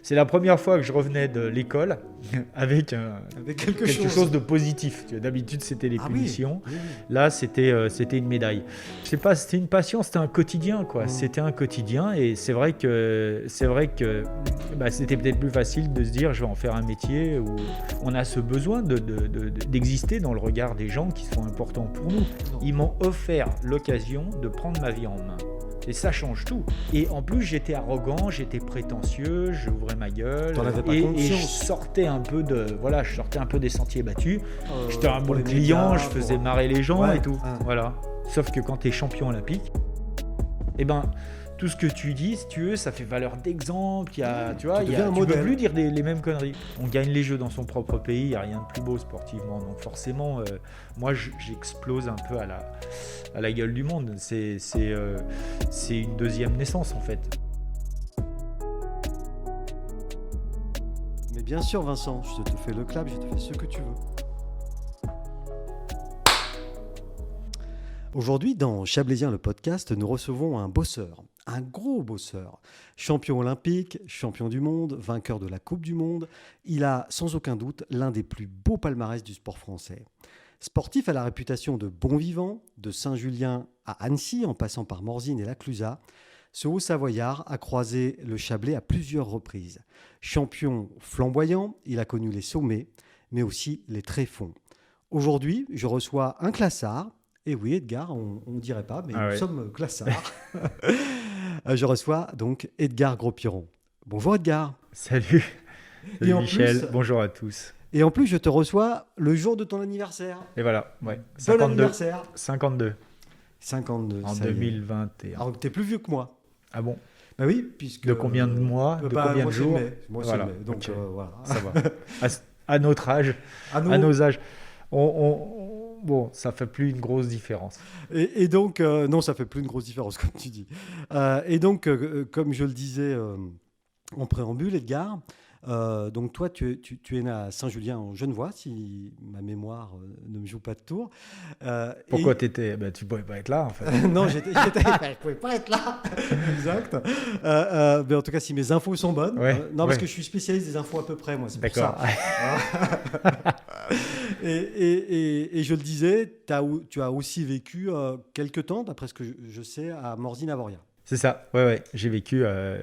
c'est la première fois que je revenais de l'école avec quelque chose de positif. Tu vois, d'habitude, c'était les punitions. Oui. Là, c'était une médaille. Je sais pas, c'était une passion, c'était un quotidien, quoi. C'était un quotidien, et c'est vrai que c'était peut-être plus facile de se dire, je vais en faire un métier où on a ce besoin d'exister dans le regard des gens qui sont importants pour nous. Ils m'ont offert l'occasion de prendre ma vie en main. Et ça change tout. Et en plus, j'étais arrogant, j'étais prétentieux, j'ouvrais ma gueule. T'en avais pas et conscience. je sortais un peu des sentiers battus. J'étais un bon client, je faisais marrer les gens et tout. Voilà. Sauf que quand tu es champion olympique, tout ce que tu dis, si tu veux, ça fait valeur d'exemple. Tu ne peux plus dire les mêmes conneries. On gagne les Jeux dans son propre pays, il n'y a rien de plus beau sportivement. Donc forcément, moi, j'explose un peu à la gueule du monde. C'est une deuxième naissance, en fait. Mais bien sûr, Vincent, je te fais le clap, je te fais ce que tu veux. Aujourd'hui, dans Chablaisien le podcast, nous recevons un bosseur. Un gros bosseur, champion olympique, champion du monde, vainqueur de la Coupe du Monde. Il a sans aucun doute l'un des plus beaux palmarès du sport français. Sportif à la réputation de bon vivant, de Saint-Julien à Annecy en passant par Morzine et la Clusaz, ce Haut-Savoyard a croisé le Chablais à plusieurs reprises. Champion flamboyant, il a connu les sommets, mais aussi les tréfonds. Aujourd'hui, je reçois un classard. Et oui, Edgar, on ne dirait pas, mais nous sommes classards. Je reçois donc Edgar Gros-Piron. Bonjour Edgar. Salut Michel, bonjour à tous. Et en plus, je te reçois le jour de ton anniversaire. Et voilà, bon anniversaire. 52. En 2021. Alors que tu es plus vieux que moi. Ah bon? Bah oui, puisque... De combien de mois? De combien de jours? Moi, voilà. C'est mai. Donc, voilà. Ça va. À notre âge, à nos âges. Bon, ça fait plus une grosse différence. Et donc, non, ça fait plus une grosse différence, comme tu dis. Et donc, comme je le disais en préambule, Edgar, donc toi, tu es né à Saint-Julien en Genevois, si ma mémoire ne me joue pas de tour. Pourquoi tu pouvais pas être là, en fait. Non, je pouvais pas être là. Exact. Mais en tout cas, si mes infos sont bonnes. Parce que je suis spécialiste des infos à peu près, moi. C'est d'accord. Pour ça. Et je le disais, tu as aussi vécu quelques temps, d'après ce que je sais, à Morzine-Avoria. C'est ça, ouais. J'ai vécu à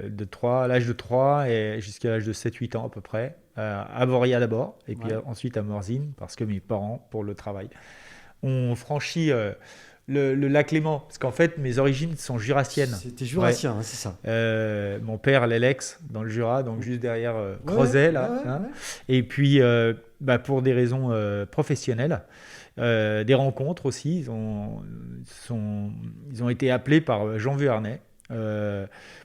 l'âge de 3 et jusqu'à l'âge de 7-8 ans à peu près. À Avoria d'abord, et puis ensuite à Morzine, parce que mes parents, pour le travail, ont franchi le lac Léman. Parce qu'en fait, mes origines sont jurassiennes. C'était jurassien, c'est ça. Mon père, l'Elex, dans le Jura, donc juste derrière Crozet, là. Et puis, pour des raisons professionnelles, des rencontres aussi. Ils ont été appelés par Jean Vuarnet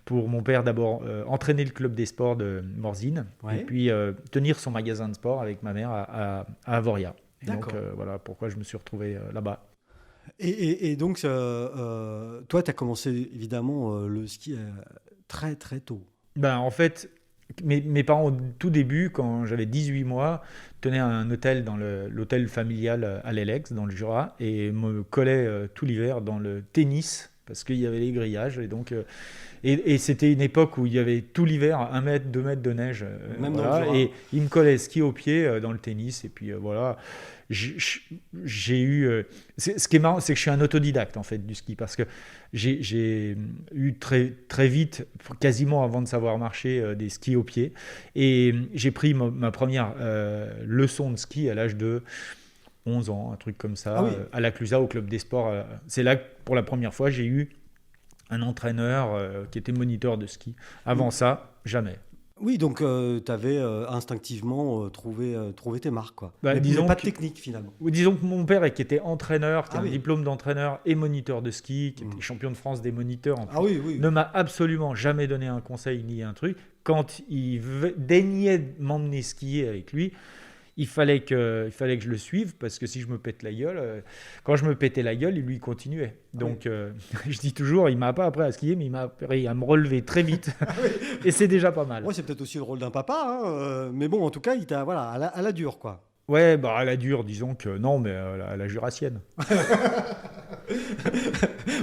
pour mon père d'abord entraîner le club des sports de Morzine et puis tenir son magasin de sport avec ma mère à Avoria. Et donc voilà pourquoi je me suis retrouvé là-bas. Et donc toi tu as commencé évidemment le ski très très tôt. En fait, mes parents, au tout début, quand j'avais 18 mois, tenaient un hôtel dans l'hôtel familial à l'Elex, dans le Jura, et me collaient tout l'hiver dans le tennis, parce qu'il y avait les grillages. Et donc, et c'était une époque où il y avait tout l'hiver 1 mètre, 2 mètres de neige. Même dans le Jura. Et ils me collaient ski au pied dans le tennis. Et puis voilà. J'ai eu... ce qui est marrant, c'est que je suis un autodidacte en fait du ski, parce que j'ai eu très, très vite, quasiment avant de savoir marcher, des skis au pied, et j'ai pris ma première leçon de ski à l'âge de 11 ans, un truc comme ça, à la Clusaz, au club des sports. C'est là que pour la première fois j'ai eu un entraîneur qui était moniteur de ski. Avant ça, jamais. Oui, donc tu avais instinctivement trouvé tes marques, quoi. Mais disons pas de technique, finalement. Disons que mon père, qui était entraîneur, qui a un diplôme d'entraîneur et moniteur de ski, qui était champion de France des moniteurs, ne m'a absolument jamais donné un conseil ni un truc. Quand il daignait m'emmener skier avec lui, il fallait que je le suive, parce que si je me pète la gueule, quand je me pétais la gueule, lui il continuait. Donc je dis toujours, il m'a pas appris à skier, mais il m'a appris à me relever très vite. Et c'est déjà pas mal. Ouais, c'est peut-être aussi le rôle d'un papa, mais bon, en tout cas, il t'a à la dure, quoi. Ouais, à la dure, disons que non, mais à la jurassienne.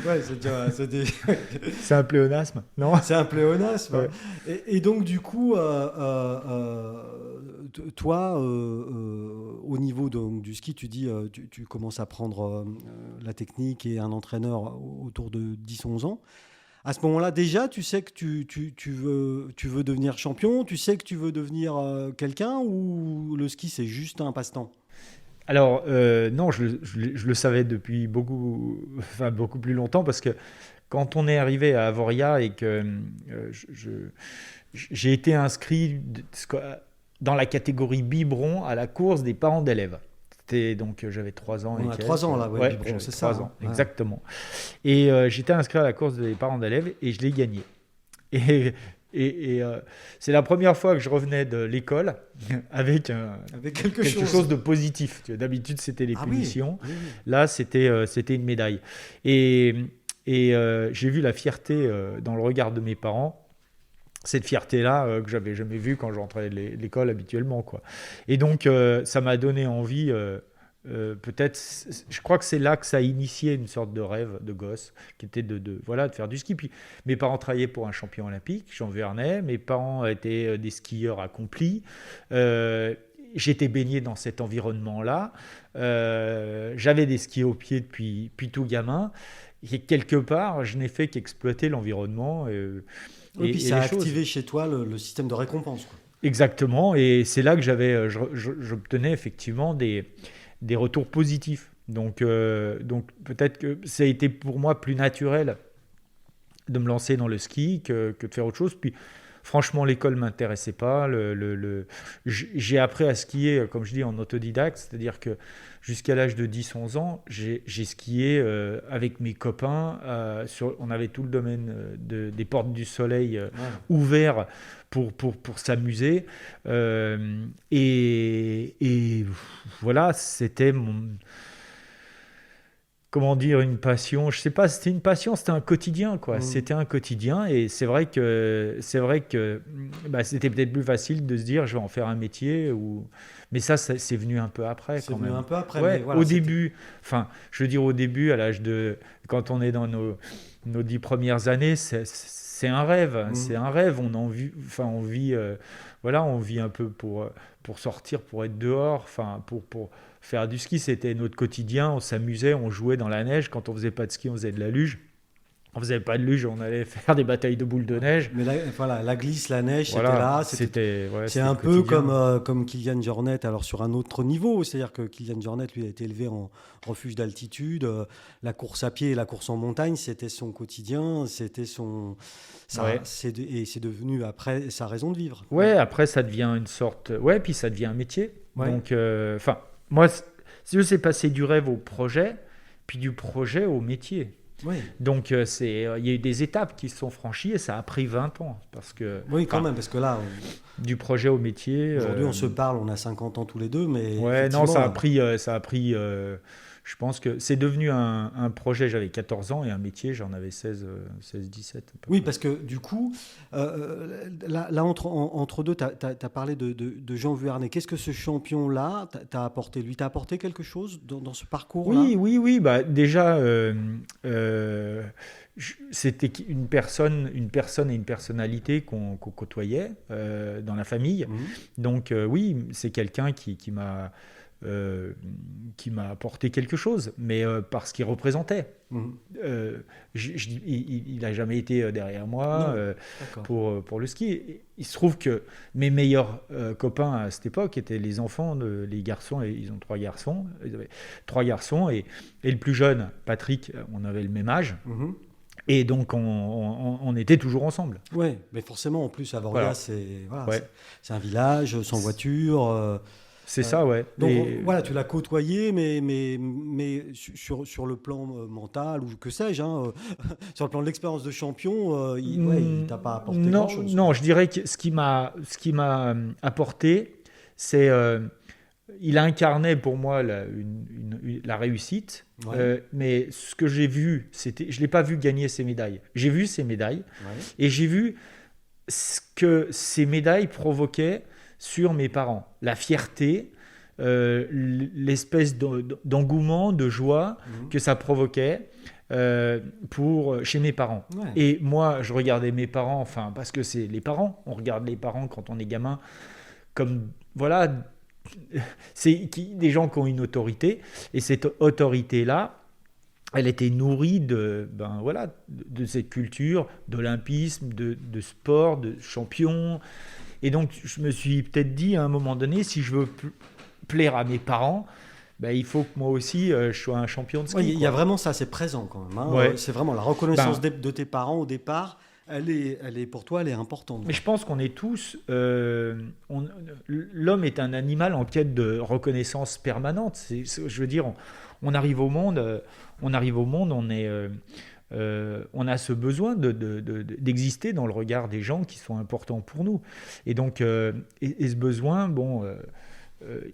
Ouais, C'est un pléonasme, non? C'est un pléonasme. Ouais. Et donc, du coup, toi, au niveau du ski, tu dis, tu commences à prendre la technique et un entraîneur autour de 10-11 ans. À ce moment-là, déjà, tu sais que tu veux devenir champion, tu sais que tu veux devenir quelqu'un, ou le ski, c'est juste un passe-temps? Alors, non, je le savais depuis beaucoup plus longtemps parce que quand on est arrivé à Avoria et que j'ai été inscrit dans la catégorie biberon à la course des parents d'élèves. C'était donc j'avais 3 ans On et a quelques. 3 ans là, ouais, Ouais, biberon, j'avais c'est ça. 3 ans, Ouais. exactement. Et j'étais inscrit à la course des parents d'élèves et je l'ai gagné. Et, et c'est la première fois que je revenais de l'école avec Quelque quelque chose. chose de positif. Tu vois, d'habitude, c'était les Ah oui, punitions. oui, oui. Là, c'était une médaille. Et, j'ai vu la fierté dans le regard de mes parents. Cette fierté-là que j'avais jamais vue quand j'entrais de l'école habituellement, quoi. Et donc, ça m'a donné envie, peut-être, je crois que c'est là que ça a initié une sorte de rêve de gosse, qui était voilà, de faire du ski. Puis mes parents travaillaient pour un champion olympique, Jean Vernet. Mes parents étaient des skieurs accomplis. J'étais baigné dans cet environnement-là. J'avais des skis aux pieds depuis tout gamin. Et quelque part, je n'ai fait qu'exploiter l'environnement. Et puis ça a les choses. activé chez toi le système de récompense, quoi. Exactement, et c'est là que j'obtenais effectivement des retours positifs. Donc peut-être que ça a été pour moi plus naturel de me lancer dans le ski que de faire autre chose. Puis franchement, l'école ne m'intéressait pas. J'ai appris à skier, comme je dis, en autodidacte, c'est-à-dire que jusqu'à l'âge de 10-11 ans, j'ai skié avec mes copains. On avait tout le domaine des Portes du Soleil ouvert pour s'amuser. Et voilà, c'était comment dire, une passion. Je sais pas, c'était une passion, c'était un quotidien, quoi. C'était un quotidien, et c'est vrai que c'était peut-être plus facile de se dire je vais en faire un métier, mais ça c'est venu un peu après, C'est quand venu même. un peu après, Ouais, mais voilà, au début, enfin, je veux dire au début, quand on est dans nos 10 premières années, c'est un rêve, c'est un rêve. On vit, voilà, on vit un peu pour sortir, pour être dehors, enfin, pour faire du ski, c'était notre quotidien. On s'amusait, on jouait dans la neige. Quand on faisait pas de ski, on faisait de la luge. On faisait pas de luge, on allait faire des batailles de boules de neige. Mais là, voilà, la glisse, la neige, Voilà, c'était là. C'est le un peu quotidien. comme Kilian Jornet, alors sur un autre niveau. C'est-à-dire que Kilian Jornet, lui, a été élevé en refuge d'altitude. La course à pied et la course en montagne, c'était son quotidien. C'était Ouais. et c'est devenu après sa raison de vivre. Ouais, après ça devient une sorte. Ouais, puis ça devient un métier. Ouais. Donc, moi, si je sais passer du rêve au projet, puis du projet au métier. Oui. Donc, il y a eu des étapes qui se sont franchies et ça a pris 20 ans. Parce que, Oui, quand même, parce que là, du projet au métier. aujourd'hui, on se parle, on a 50 ans tous les deux, mais Ouais, non, ça a effectivement, pris. Je pense que c'est devenu un projet, j'avais 14 ans, et un métier, j'en avais 17. oui, parce que du coup, là entre deux, tu as parlé de Jean Vuarnet. Qu'est-ce que ce champion-là t'a apporté? Lui, t'a apporté quelque chose dans ce parcours-là? Oui. Bah, déjà, c'était une personne et une personnalité qu'on côtoyait dans la famille. Donc, oui, c'est quelqu'un qui m'a apporté quelque chose, mais parce qu'il représentait. Il n'a jamais été derrière moi pour le ski. Il se trouve que mes meilleurs copains à cette époque étaient les enfants, les garçons, et ils ont 3 garçons. Ils avaient 3 garçons, et le plus jeune, Patrick, on avait le même âge. Et donc, on était toujours ensemble. Oui, mais forcément, en plus, Avoria, voilà. C'est un village sans voiture. C'est ça, ouais. Donc voilà, tu l'as côtoyé, mais sur le plan mental, ou que sais-je, sur le plan de l'expérience de champion, il t'a pas apporté grand-chose. Non, je dirais que ce qui m'a apporté, c'est il incarnait pour moi la réussite, mais ce que j'ai vu, je l'ai pas vu gagner ses médailles. J'ai vu ses médailles, et j'ai vu ce que ces médailles provoquaient sur mes parents, la fierté, l'espèce d'engouement, de joie que ça provoquait. chez mes parents. Ouais. Et moi, je regardais mes parents, enfin, parce que c'est les parents, on regarde les parents quand on est gamin, comme, voilà, des gens qui ont une autorité, et cette autorité-là, elle était nourrie de cette culture, d'olympisme, de sport, de champion. Et donc, je me suis peut-être dit à un moment donné, si je veux plaire à mes parents, il faut que moi aussi, je sois un champion de ski. Il y a vraiment ça, c'est présent quand même. Hein. Ouais. C'est vraiment la reconnaissance de tes parents au départ. Elle est pour toi, elle est importante. Mais je pense qu'on est tous... l'homme est un animal en quête de reconnaissance permanente. Je veux dire, on arrive au monde, on a ce besoin d'exister dans le regard des gens qui sont importants pour nous. Et donc, ce besoin,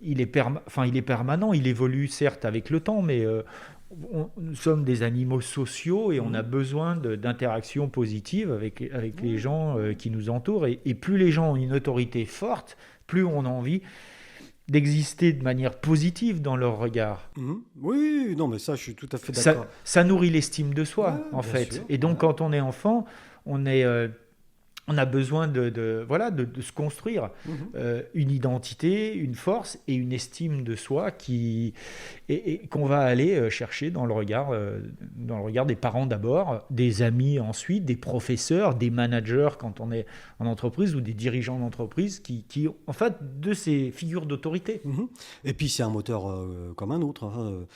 il est permanent, il évolue certes avec le temps, mais nous sommes des animaux sociaux et on a besoin d'interactions positives avec les gens qui nous entourent. Et plus les gens ont une autorité forte, plus on a envie d'exister de manière positive dans leur regard. Oui, non, mais ça, je suis tout à fait d'accord. Ça nourrit l'estime de soi, en fait. Sûr, et donc, quand on est enfant, on a besoin de se construire une identité, une force et une estime de soi et qu'on va aller chercher dans le regard des parents d'abord, des amis ensuite, des professeurs, des managers quand on est en entreprise ou des dirigeants d'entreprise qui en fait, de ces figures d'autorité. Et puis c'est un moteur comme un autre.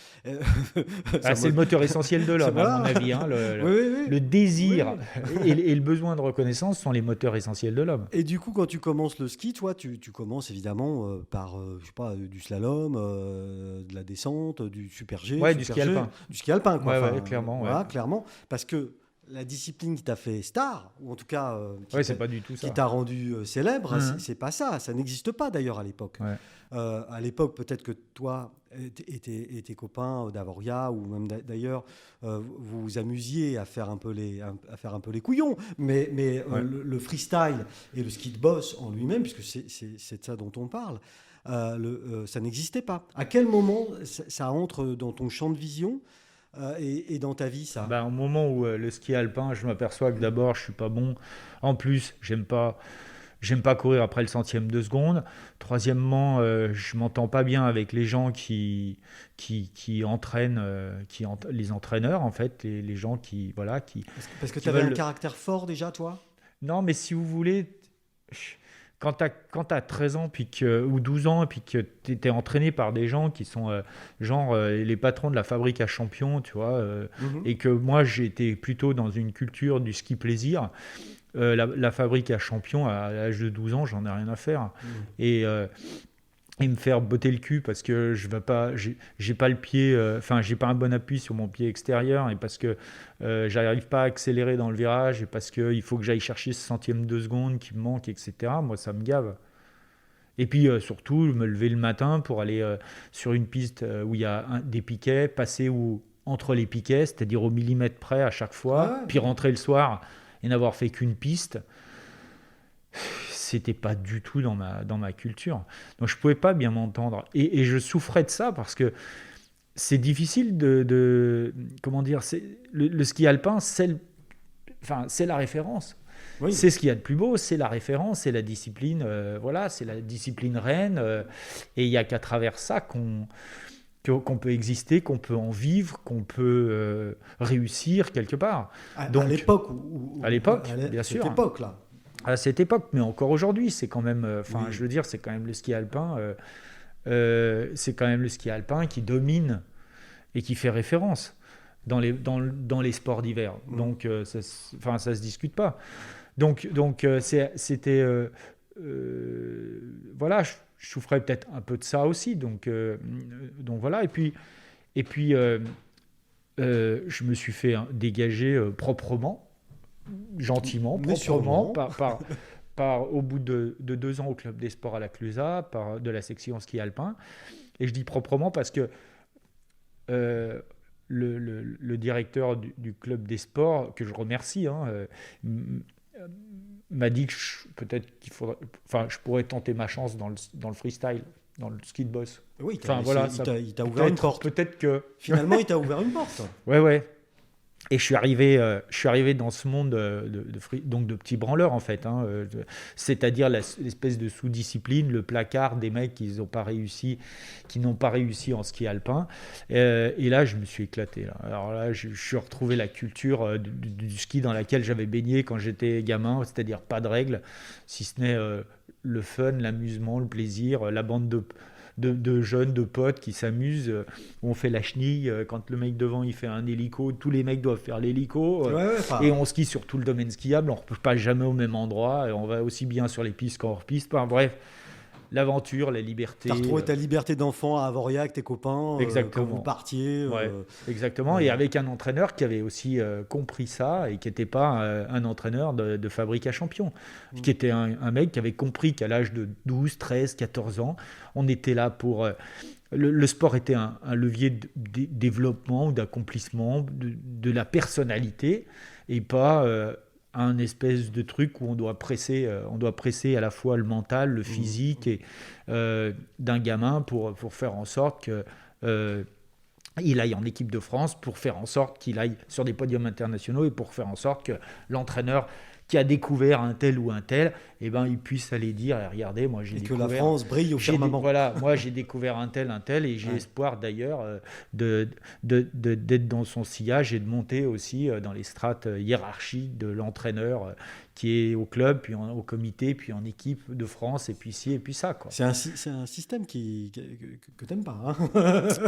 C'est le moteur essentiel de l'homme, à mon avis. Le désir et le besoin de reconnaissance sont les moteurs essentiels de l'homme. Et du coup, quand tu commences le ski, toi, tu commences évidemment par, je sais pas, du slalom, de la descente, du super G. Du ski alpin. Du ski alpin, quoi. Clairement. Voilà, clairement. Parce que la discipline qui t'a fait star, ou en tout cas c'est pas du tout ça. Qui t'a rendu célèbre, c'est pas ça. Ça n'existe pas d'ailleurs à l'époque. À l'époque, peut-être que toi et tes copains d'Avoria, ou même d'ailleurs, vous vous amusiez à faire un peu les couillons. Mais le freestyle et le ski de boss en lui-même, puisque c'est de ça dont on parle, ça n'existait pas. À quel moment ça entre dans ton champ de vision et dans ta vie, ça? Au moment où le ski alpin, je m'aperçois que d'abord, je suis pas bon. En plus, j'aime pas courir après le centième de seconde. Troisièmement, je m'entends pas bien avec les gens qui entraînent, les entraîneurs en fait, les gens qui Parce que tu avais un caractère fort déjà, toi? Non, mais si vous voulez, quand tu as 13 ans ou 12 ans et puis que tu étais entraîné par des gens qui sont les patrons de la fabrique à champions, tu vois, et que moi j'étais plutôt dans une culture du ski plaisir, la fabrique à champions à l'âge de 12 ans, j'en ai rien à faire. Et me faire botter le cul parce que j'ai pas le pied, j'ai pas un bon appui sur mon pied extérieur et parce que j'arrive pas à accélérer dans le virage et parce qu'il faut que j'aille chercher ce centième de seconde qui me manque, etc. Moi, ça me gave. Et puis surtout, me lever le matin pour aller sur une piste où il y a des piquets, passer entre les piquets, c'est-à-dire au millimètre près à chaque fois, puis rentrer le soir et n'avoir fait qu'une piste. C'était pas du tout dans ma culture. Donc je pouvais pas bien m'entendre. Et je souffrais de ça parce que c'est difficile comment dire, le ski alpin, c'est la référence. Oui. C'est ce qu'il y a de plus beau, c'est la référence, c'est la discipline, c'est la discipline reine. Et il n'y a qu'à travers ça qu'on peut exister, qu'on peut en vivre, qu'on peut réussir quelque part. Donc, à l'époque bien sûr. À cette époque-là. À cette époque, mais encore aujourd'hui, c'est quand même, je veux dire, c'est quand même le ski alpin, qui domine et qui fait référence dans les sports d'hiver. Donc, ça se discute pas. Donc, c'était, je souffrais peut-être un peu de ça aussi. Donc voilà. Et puis, je me suis fait dégager proprement. Gentiment, proprement, au bout de 2 ans au club des sports à la Clusaz, de la section ski alpin. Et je dis proprement parce que le directeur du club des sports, que je remercie, m'a dit que je pourrais tenter ma chance dans le freestyle, dans le ski de boss. Oui, il t'a ouvert une porte. Peut-être que... Finalement, il t'a ouvert une porte. Ouais. Et je suis arrivé dans ce monde donc de petits branleurs en fait, hein, c'est-à-dire l'espèce de sous-discipline, le placard des mecs qui n'ont pas réussi en ski alpin. Et là, je me suis éclaté. Là. Alors là, je suis retrouvé la culture du ski dans laquelle j'avais baigné quand j'étais gamin, c'est-à-dire pas de règles, si ce n'est le fun, l'amusement, le plaisir, la bande de jeunes, de potes qui s'amusent. On fait la chenille. Quand le mec devant il fait un hélico, tous les mecs doivent faire l'hélico. Et on skie sur tout le domaine skiable. On ne repose pas jamais au même endroit. Et on va aussi bien sur les pistes qu'en hors-piste. Enfin, bref, l'aventure, la liberté. Tu as retrouvé ta liberté d'enfant à Avoria avec tes copains. Exactement. Quand vous partiez. Ouais, exactement. Et avec un entraîneur qui avait aussi compris ça et qui n'était pas un entraîneur de fabrique à champions. Qui était un mec qui avait compris qu'à l'âge de 12, 13, 14 ans, on était là pour... le sport était un levier de développement ou d'accomplissement de la personnalité et pas un espèce de truc où on doit presser à la fois le mental, le physique et, d'un gamin pour faire en sorte que... il aille en équipe de France, pour faire en sorte qu'il aille sur des podiums internationaux et pour faire en sorte que l'entraîneur qui a découvert un tel ou un tel, eh ben, il puisse aller dire, regardez, moi j'ai découvert... Et que la France brille au firmament. Voilà, moi j'ai découvert un tel, et j'ai espoir d'ailleurs d'être dans son sillage et de monter aussi dans les strates hiérarchiques de l'entraîneur qui est au club, puis au comité, puis en équipe de France, et puis ci, et puis ça. Quoi. C'est un système que tu n'aimes pas. Hein.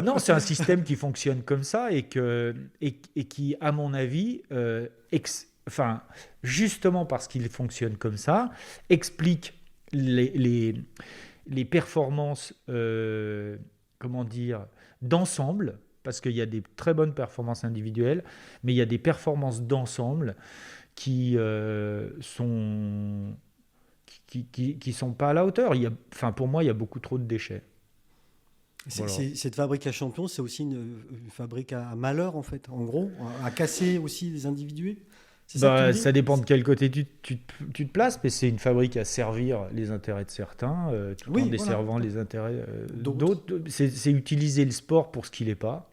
Non, c'est un système qui fonctionne comme ça et qui, à mon avis, justement parce qu'il fonctionne comme ça, explique les performances, d'ensemble, parce qu'il y a des très bonnes performances individuelles, mais il y a des performances d'ensemble qui sont pas à la hauteur. Pour moi, il y a beaucoup trop de déchets. Cette fabrique à champions, c'est aussi une fabrique à malheur, en fait, en gros, à casser aussi les individus. Ça dépend de quel côté tu te places, mais c'est une fabrique à servir les intérêts de certains, tout en desservant les intérêts d'autres. C'est utiliser le sport pour ce qu'il n'est pas,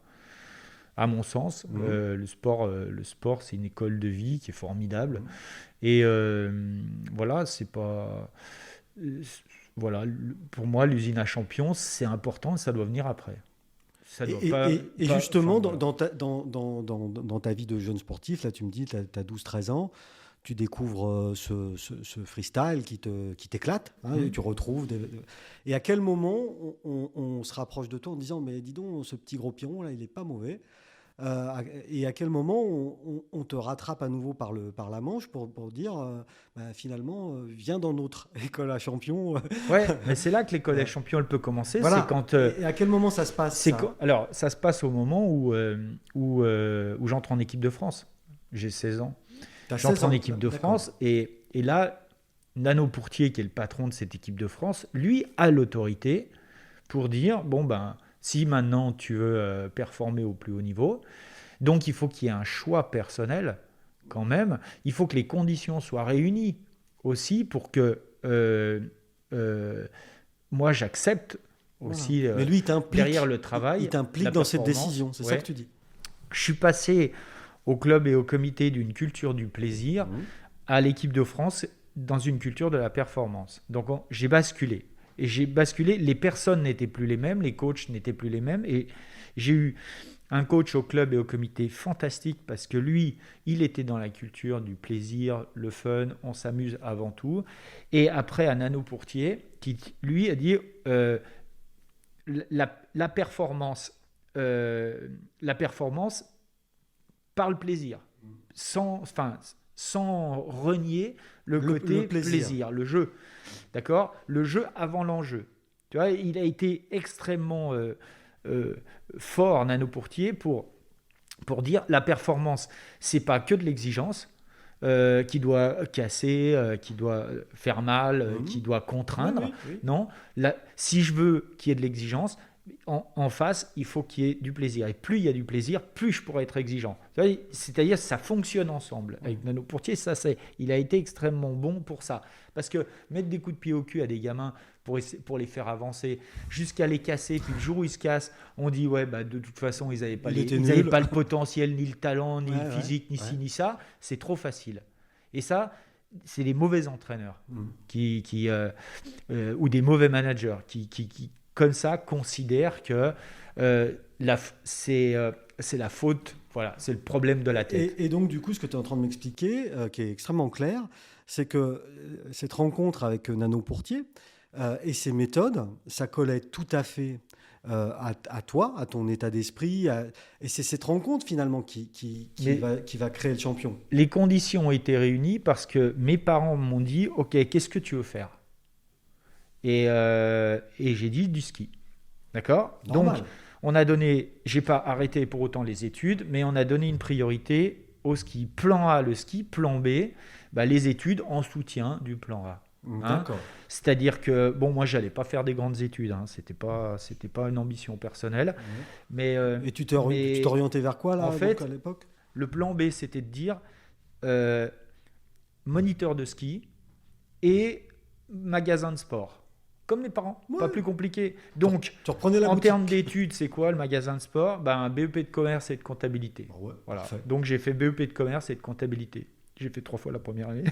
à mon sens. Le sport, c'est une école de vie qui est formidable. Et voilà, c'est pas... Voilà, pour moi, l'usine à champions, c'est important et ça doit venir après. Justement, dans ta vie de jeune sportif, là tu me dis, tu as 12-13 ans, tu découvres ce freestyle qui t'éclate, hein, et tu retrouves... Et à quel moment on se rapproche de toi en disant, mais dis donc, ce petit gros piron, là, il n'est pas mauvais. Et à quel moment on te rattrape à nouveau par la manche pour dire finalement viens dans notre école à champions. Ouais, mais c'est là que l'école à champions elle peut commencer. Voilà. C'est quand, et à quel moment ça se passe Alors ça se passe au moment où j'entre en équipe de France. J'ai 16 ans. J'entre en équipe de France et là Nano Pourtier qui est le patron de cette équipe de France, lui a l'autorité pour dire si maintenant tu veux performer au plus haut niveau, donc il faut qu'il y ait un choix personnel quand même. Il faut que les conditions soient réunies aussi pour que moi j'accepte aussi mais lui, derrière le travail. Il t'implique dans cette décision, c'est ça que tu dis. Je suis passé au club et au comité d'une culture du plaisir à l'équipe de France dans une culture de la performance. Donc j'ai basculé. Et j'ai basculé, les personnes n'étaient plus les mêmes, les coachs n'étaient plus les mêmes. Et j'ai eu un coach au club et au comité fantastique parce que lui, il était dans la culture du plaisir, le fun, on s'amuse avant tout. Et après, un Nano Pourtier qui, lui, a dit la performance par le plaisir, sans renier le côté plaisir, le jeu. D'accord ? Le jeu avant l'enjeu. Tu vois, il a été extrêmement fort, Nano Pourtier, pour dire la performance, c'est pas que de l'exigence qui doit casser, qui doit faire mal, qui doit contraindre. Oui. Non, si je veux qu'il y ait de l'exigence, en face, il faut qu'il y ait du plaisir. Et plus il y a du plaisir, plus je pourrais être exigeant. C'est-à-dire que ça fonctionne ensemble. Avec Nano Pourtier, il a été extrêmement bon pour ça. Parce que mettre des coups de pied au cul à des gamins pour les faire avancer, jusqu'à les casser, puis le jour où ils se cassent, on dit ouais, bah, de toute façon, ils n'avaient pas le potentiel, ni le talent, ni le physique, ni ci, ni ça. C'est trop facile. Et ça, c'est des mauvais entraîneurs ou des mauvais managers qui comme ça, considère que c'est la faute, voilà, c'est le problème de la tête. Et donc, du coup, ce que tu es en train de m'expliquer, qui est extrêmement clair, c'est que cette rencontre avec Nano Pourtier et ses méthodes, ça collait tout à fait à toi, à ton état d'esprit. Et c'est cette rencontre, finalement, qui va créer le champion. Les conditions ont été réunies parce que mes parents m'ont dit « Ok, qu'est-ce que tu veux faire ?» Et j'ai dit du ski. D'accord ? Donc, j'ai pas arrêté pour autant les études, mais on a donné une priorité au ski. Plan A, le ski. Plan B, les études en soutien du plan A. D'accord. C'est-à-dire que, moi, j'allais pas faire des grandes études. C'était pas une ambition personnelle. Mais, et tu t'orientais vers quoi, là, en fait, à l'époque ? Le plan B, c'était de dire moniteur de ski et magasin de sport. Comme mes parents, pas plus compliqué. Donc, en termes d'études, c'est quoi le magasin de sport ? Un BEP de commerce et de comptabilité. Voilà. Donc, j'ai fait BEP de commerce et de comptabilité. J'ai fait 3 fois la première année.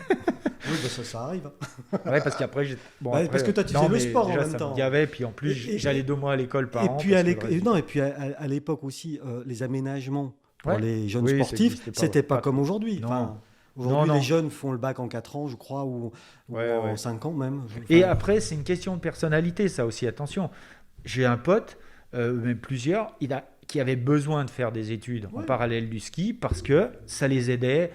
Oui, ça arrive. Ouais, parce qu'après, parce que toi, tu fais le sport déjà, en même temps. Ça me gavait, puis en plus, j'allais 2 mois à l'école par an. Et puis à l'époque aussi, les aménagements pour les jeunes sportifs, c'était pas comme aujourd'hui. Aujourd'hui, les jeunes font le bac en 4 ans, je crois, ou en 5 ans même. Et après, c'est une question de personnalité, ça aussi, attention. J'ai un pote, même plusieurs, qui avaient besoin de faire des études en parallèle du ski parce que ça les aidait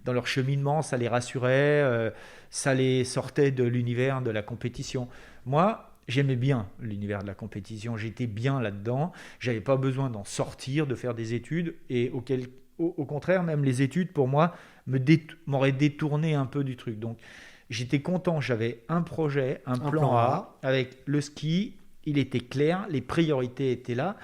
dans leur cheminement, ça les rassurait, ça les sortait de l'univers de la compétition. Moi, j'aimais bien l'univers de la compétition, j'étais bien là-dedans, j'avais pas besoin d'en sortir, de faire des études, et au contraire, même les études, pour moi, m'auraient détourné un peu du truc. Donc, j'étais content, j'avais un projet, un plan A, avec le ski, il était clair, les priorités étaient là,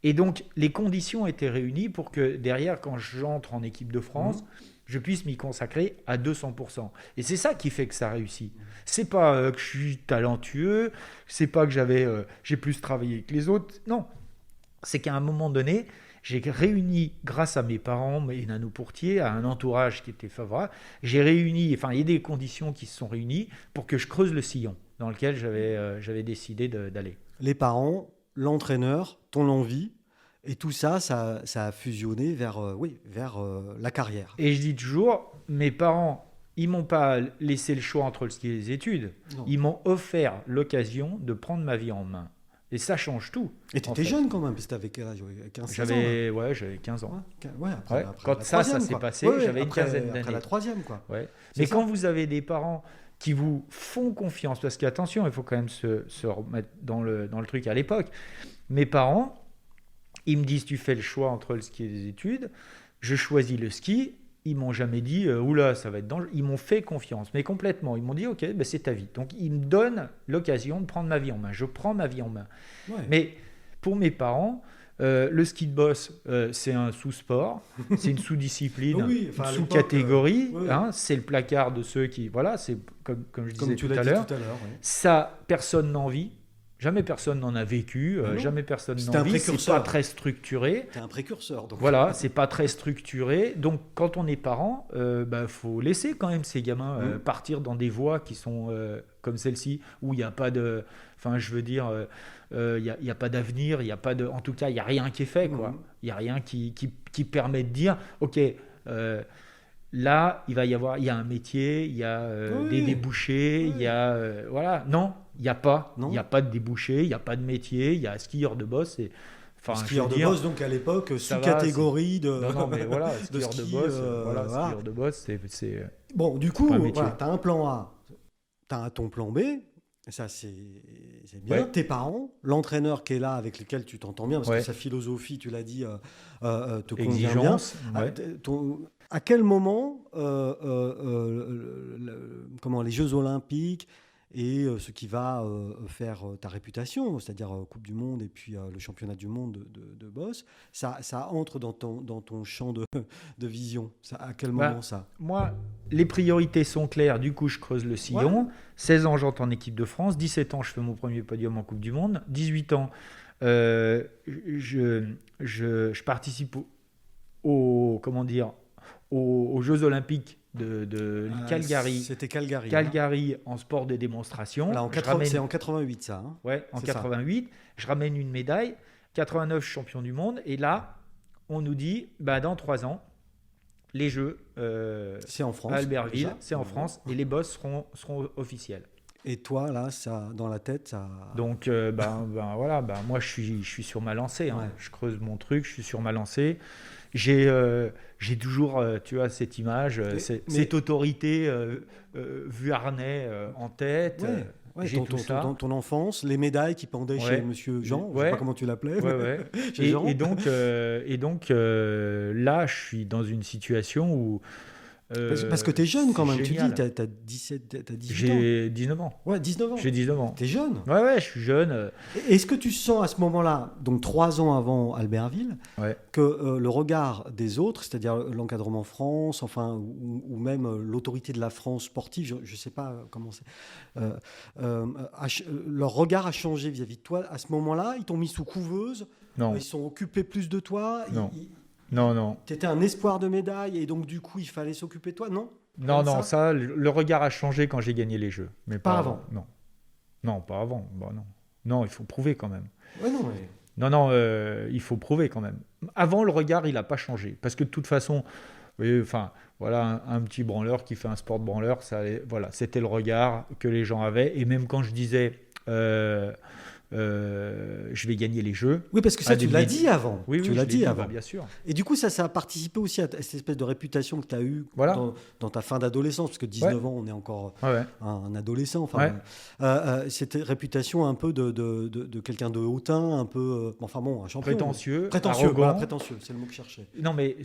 et donc les conditions étaient réunies pour que derrière, quand j'entre en équipe de France, je puisse m'y consacrer à 200%. Et c'est ça qui fait que ça réussit. C'est pas que je suis talentueux, c'est pas que j'ai plus travaillé que les autres, non. C'est qu'à un moment donné, j'ai réuni, grâce à mes parents et Nano Pourtier, à un entourage qui était favorable, il y a des conditions qui se sont réunies pour que je creuse le sillon dans lequel j'avais décidé d'aller. Les parents, l'entraîneur, ton envie, et tout ça a fusionné vers la carrière. Et je dis toujours, mes parents, ils m'ont pas laissé le choix entre le ski et les études. Non. Ils m'ont offert l'occasion de prendre ma vie en main. Et ça change tout. Et tu étais jeune quand même, parce que tu avais quel âge ? 15 ans. J'avais 15 ans. Après quand ça s'est passé, j'avais une quinzaine d'années. Après la troisième, quoi. Ouais. Mais quand vous avez des parents qui vous font confiance, parce qu'attention, il faut quand même se remettre dans le truc à l'époque. Mes parents, ils me disent, tu fais le choix entre le ski et les études. Je choisis le ski. Ils m'ont jamais dit oula, ça va être dangereux. Ils m'ont fait confiance, mais complètement. Ils m'ont dit ok, c'est ta vie. Donc ils me donnent l'occasion de prendre ma vie en main. Je prends ma vie en main. Ouais. Mais pour mes parents, le ski de boss, c'est un sous-sport, c'est une sous-discipline, une sous-catégorie. C'est le placard de ceux qui, c'est comme je disais tout à l'heure. Ça, personne n'en vit. Jamais personne n'en a vécu, jamais personne n'en vit. C'est pas très structuré. T'es un précurseur. Donc. Voilà, c'est pas très structuré. Donc, quand on est parent, faut laisser quand même ces gamins partir dans des voies qui sont comme celle-ci, où il n'y a pas de... Enfin, je veux dire, il y a pas d'avenir, il y a pas de... En tout cas, il n'y a rien qui est fait, quoi. Il n'y a rien qui permet de dire, OK... là, il y a un métier, il y a des débouchés, il y a... Non, il n'y a pas. Il n'y a pas de débouchés, il n'y a pas de métier, il y a skieur de boss. Skieur de boss, donc à l'époque, sous-catégorie de... Non, mais voilà, skieur de boss, skieur de boss, c'est... Bon, du coup, tu as un plan A, tu as ton plan B, ça c'est bien. Ouais. Tes parents, l'entraîneur qui est là, avec lequel tu t'entends bien, parce que sa philosophie, tu l'as dit, te convient bien. À quel moment les Jeux Olympiques et ce qui va faire ta réputation, c'est-à-dire Coupe du Monde et puis le championnat du monde de boss, ça entre dans ton champ de vision. À quel moment ça? Moi, les priorités sont claires. Du coup, je creuse le sillon. 16 ans, j'entre en équipe de France. 17 ans, je fais mon premier podium en Coupe du Monde. 18 ans, je participe comment dire, aux Jeux Olympiques de Calgary. C'était Calgary. Calgary en sport de démonstration. Là, c'est en 88 ça. Hein, ouais, en 88. Je ramène une médaille. 89, champion du monde. Et là, on nous dit, dans 3 ans, les Jeux c'est en France, à Albertville, c'est en France, et les bosses seront officiels. Et toi, là, ça, dans la tête, ça... Donc, voilà, moi, je suis sur ma lancée. Hein. Je creuse mon truc, je suis sur ma lancée. J'ai toujours, tu vois, cette image, cette autorité Vuarnet en tête. J'ai tout ça. Ton enfance, les médailles qui pendaient chez Monsieur Jean, je ne sais pas comment tu l'appelais. Chez Jean. Et donc, là, je suis dans une situation où... parce que tu es jeune quand même, génial. Tu dis, tu as 18 ans. J'ai 19 ans. Ouais, 19 ans. J'ai 19 ans. Tu es jeune. Ouais, je suis jeune. Est-ce que tu sens à ce moment-là, donc 3 ans avant Albertville, que le regard des autres, c'est-à-dire l'encadrement France, enfin, ou même l'autorité de la France sportive, je ne sais pas comment c'est, leur regard a changé vis-à-vis de toi à ce moment-là? Ils t'ont mis sous couveuse? Non. Ils sont occupés plus de toi? Non. Non. Tu étais un espoir de médaille et donc du coup il fallait s'occuper de toi, non? Ça, le regard a changé quand j'ai gagné les Jeux. Mais pas avant. Non, pas avant. Non, il faut prouver quand même. Ouais, non, mais... Non, il faut prouver quand même. Avant, le regard, il n'a pas changé. Parce que de toute façon, voilà, un petit branleur qui fait un sport de branleur, c'était le regard que les gens avaient. Et même quand je disais... je vais gagner les Jeux. Oui, parce que ça, tu l'as dit avant. Oui, tu l'as dit avant. Bien sûr. Et du coup, ça a participé aussi à cette espèce de réputation que tu as eue dans ta fin d'adolescence, parce que 19 ans, on est encore un adolescent. Enfin, cette réputation un peu de quelqu'un de hautain, un peu, un champion. Prétentieux, arrogant. Voilà, prétentieux, c'est le mot que je cherchais. Non, mais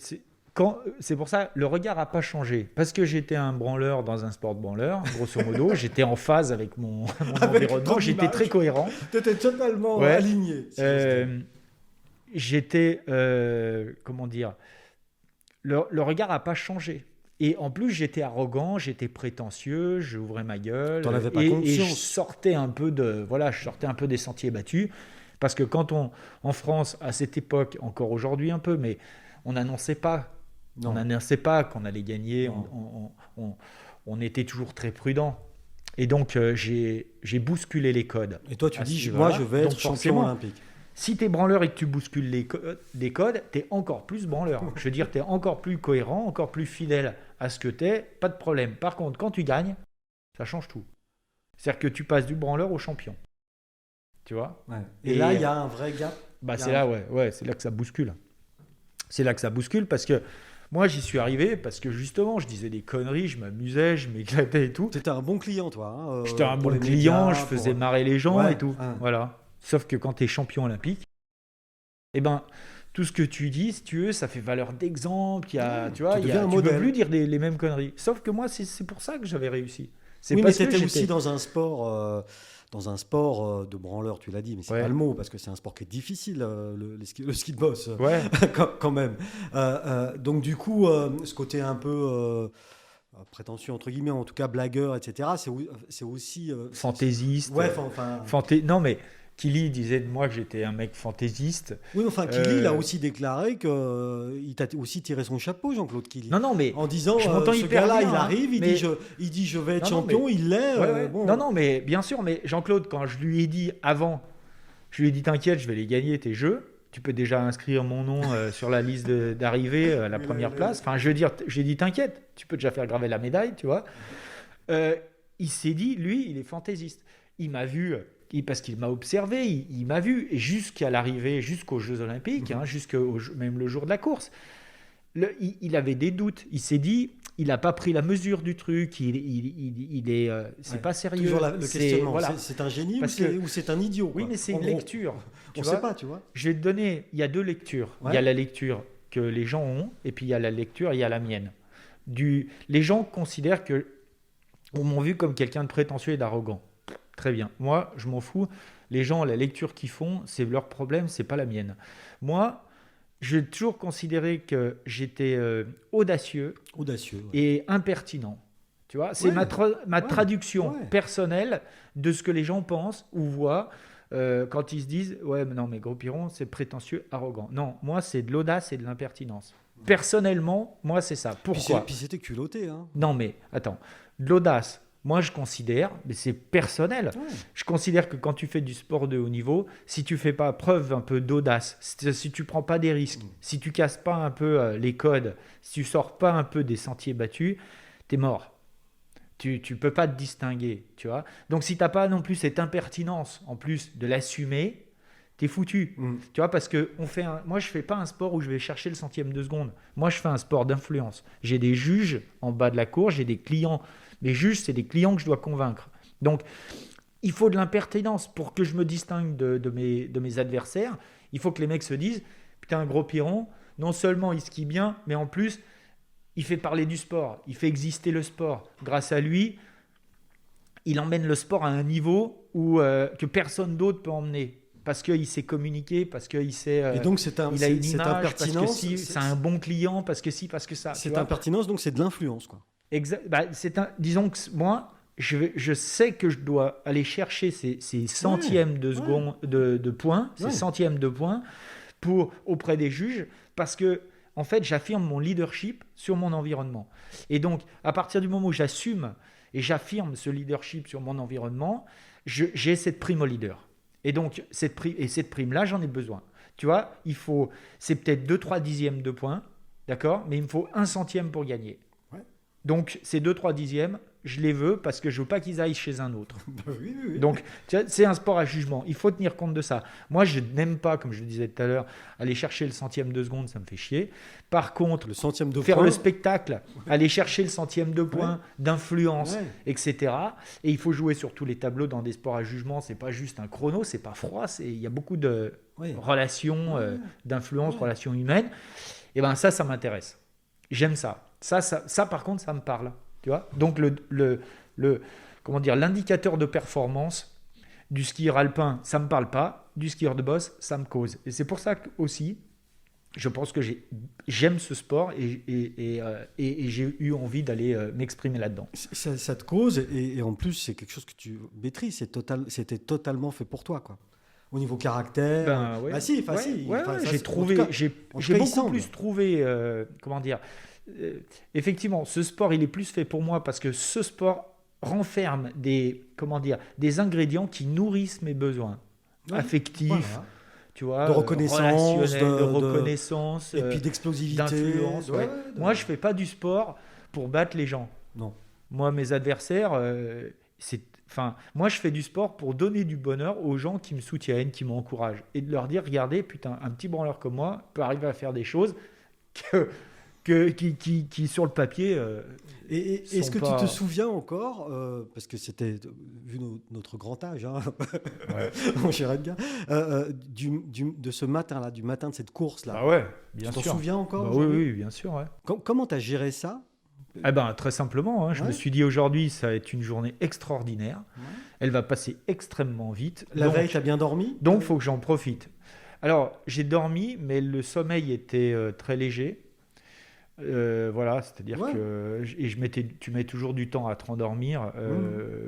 c'est pour ça, le regard n'a pas changé. Parce que j'étais un branleur dans un sport de branleur, grosso modo. J'étais en phase avec mon environnement. J'étais très cohérent. Tu étais totalement aligné. J'étais, comment dire, le regard n'a pas changé. Et en plus, j'étais arrogant, j'étais prétentieux, j'ouvrais ma gueule. T'en avais pas conscience. Et je sortais un peu des sentiers battus. Parce que en France, à cette époque, encore aujourd'hui un peu, mais on n'annonçait pas. On n'annonçait pas qu'on allait gagner. On était toujours très prudent. Et donc, j'ai bousculé les codes. Et toi, tu dis, moi, je vais être champion olympique. Si tu es branleur et que tu bouscules les codes, tu es encore plus branleur. Je veux dire, tu es encore plus cohérent, encore plus fidèle à ce que tu es. Pas de problème. Par contre, quand tu gagnes, ça change tout. C'est-à-dire que tu passes du branleur au champion. Tu vois ? Et là, il y a un vrai gap. C'est là que ça bouscule. C'est là que ça bouscule parce que moi, j'y suis arrivé parce que justement, je disais des conneries, je m'amusais, je m'éclatais et tout. C'était un bon client, toi. Hein, j'étais un bon client, je faisais marrer les gens et tout. Voilà. Sauf que quand tu es champion olympique, tout ce que tu dis, si tu veux, ça fait valeur d'exemple. Tu ne peux plus dire les mêmes conneries. Sauf que moi, c'est pour ça que j'avais réussi. Mais tu étais aussi dans un sport... de branleur, tu l'as dit, mais c'est pas le mot, parce que c'est un sport qui est difficile, le ski de boss, quand même. Donc du coup, ce côté un peu prétentieux, entre guillemets, en tout cas blagueur, etc., c'est aussi... fantaisiste. Non, mais Kili disait de moi que j'étais un mec fantaisiste. Oui, Kili, il a aussi déclaré qu'il t'a aussi tiré son chapeau, Jean-Claude Kili. Non, mais en disant, ce gars-là, il arrive, il dit je vais être champion, il l'est. Non, mais bien sûr, mais Jean-Claude, quand je lui ai dit avant, je lui ai dit t'inquiète, je vais les gagner tes Jeux. Tu peux déjà inscrire mon nom sur la liste d'arrivée à la première place. Enfin, je veux dire, j'ai dit t'inquiète, tu peux déjà faire graver la médaille, tu vois. Il s'est dit, lui, il est fantaisiste. Il m'a vu... parce qu'il m'a observé, il m'a vu, et jusqu'à l'arrivée, jusqu'aux Jeux Olympiques, même le jour de la course, il avait des doutes. Il s'est dit, il n'a pas pris la mesure du truc, c'est pas sérieux. Toujours le questionnement, c'est un génie ou c'est un idiot? Oui, mais c'est une lecture. On ne sait pas, tu vois. Je vais te donner, il y a 2 lectures. Il y a la lecture que les gens ont, et puis il y a la lecture, il y a la mienne. Les gens considèrent que, on m'ont vu comme quelqu'un de prétentieux et d'arrogant. Très bien. Moi, je m'en fous. Les gens, la lecture qu'ils font, c'est leur problème, c'est pas la mienne. Moi, j'ai toujours considéré que j'étais audacieux Audacieux. et impertinent. Tu vois, c'est Ouais, ma ouais, traduction ouais. personnelle de ce que les gens pensent ou voient quand ils se disent ouais, mais non, mais Gros Piron, c'est prétentieux, arrogant. Non, moi, c'est de l'audace et de l'impertinence. Personnellement, moi, c'est ça. Pourquoi? Puis c'était culotté. Hein. Non, mais attends, de l'audace. Moi, je considère, mais c'est personnel, Ouais. je considère que quand tu fais du sport de haut niveau, si tu fais pas preuve un peu d'audace, si tu prends pas des risques, si tu casses pas un peu les codes, si tu sors pas un peu des sentiers battus, t'es mort. Tu peux pas te distinguer, tu vois. Donc si t'as pas non plus cette impertinence, en plus de l'assumer, t'es foutu. Tu vois, parce que moi je fais pas un sport où je vais chercher le centième de seconde. Moi je fais un sport d'influence. J'ai des juges en bas de la cour, j'ai des clients. Les juges, c'est des clients que je dois convaincre. Donc il faut de l'impertinence pour que je me distingue de mes adversaires. Il faut que les mecs se disent, putain, Gros Piron, non seulement il skie bien, mais en plus il fait parler du sport, il fait exister le sport. Grâce à lui, il emmène le sport à un niveau que personne d'autre peut emmener. Parce qu'il sait communiquer, parce qu'il sait. Et donc, il a une cette image, impertinence, parce que c'est un bon client, parce que si, parce que ça. Cette impertinence, donc, c'est de l'influence, quoi. Disons que moi, je sais que je dois aller chercher ces centièmes de seconde de points, ces centièmes de points auprès des juges, parce que en fait, j'affirme mon leadership sur mon environnement. Et donc, à partir du moment où j'assume et j'affirme ce leadership sur mon environnement, j'ai cette prime au leader. Et donc, cette prime-là, j'en ai besoin. Tu vois, c'est peut-être 2-3 dixièmes de points, d'accord, mais il me faut 1 centième pour gagner. Ouais. Donc, ces 2-3 dixièmes, je les veux parce que je ne veux pas qu'ils aillent chez un autre. Oui. Donc, c'est un sport à jugement. Il faut tenir compte de ça. Moi, je n'aime pas, comme je le disais tout à l'heure, aller chercher le centième de seconde, ça me fait chier. Par contre, le centième de faire point, le spectacle, aller chercher le centième de point, d'influence, etc. Et il faut jouer sur tous les tableaux dans des sports à jugement. C'est pas juste un chrono, c'est pas froid. Il y a beaucoup de relations, d'influence, relations humaines. Et ben ça m'intéresse. J'aime ça. Ça, par contre, ça me parle. Tu vois, donc l'indicateur de performance du skieur alpin, ça ne me parle pas. Du skieur de boss, ça me cause. Et c'est pour ça que aussi, je pense que j'aime ce sport et j'ai eu envie d'aller m'exprimer là-dedans. Ça te cause et en plus, c'est quelque chose que tu maîtrises. C'était totalement fait pour toi, quoi. Au niveau caractère. J'ai beaucoup plus trouvé, effectivement, ce sport, il est plus fait pour moi parce que ce sport renferme des ingrédients qui nourrissent mes besoins affectifs, tu vois, de reconnaissance, de et puis d'explosivité, d'influence. Moi, je fais pas du sport pour battre les gens. Non. Moi, mes adversaires, moi, je fais du sport pour donner du bonheur aux gens qui me soutiennent, qui m'encouragent, et de leur dire, regardez, putain, un petit branleur comme moi peut arriver à faire des choses qui sur le papier. Est-ce que tu te souviens encore, parce que c'était, vu notre grand âge, hein, mon cher Edgar, de ce matin-là, du matin de cette course-là. Ah ouais, bien sûr. Tu t'en souviens encore oui, bien sûr. Ouais. Comment tu as géré ça? Très simplement, je me suis dit aujourd'hui, ça va être une journée extraordinaire. Ouais. Elle va passer extrêmement vite. La veille, tu as bien dormi? Donc, il faut que j'en profite. Alors, j'ai dormi, mais le sommeil était très léger. C'est-à-dire que tu mets toujours du temps à te rendormir,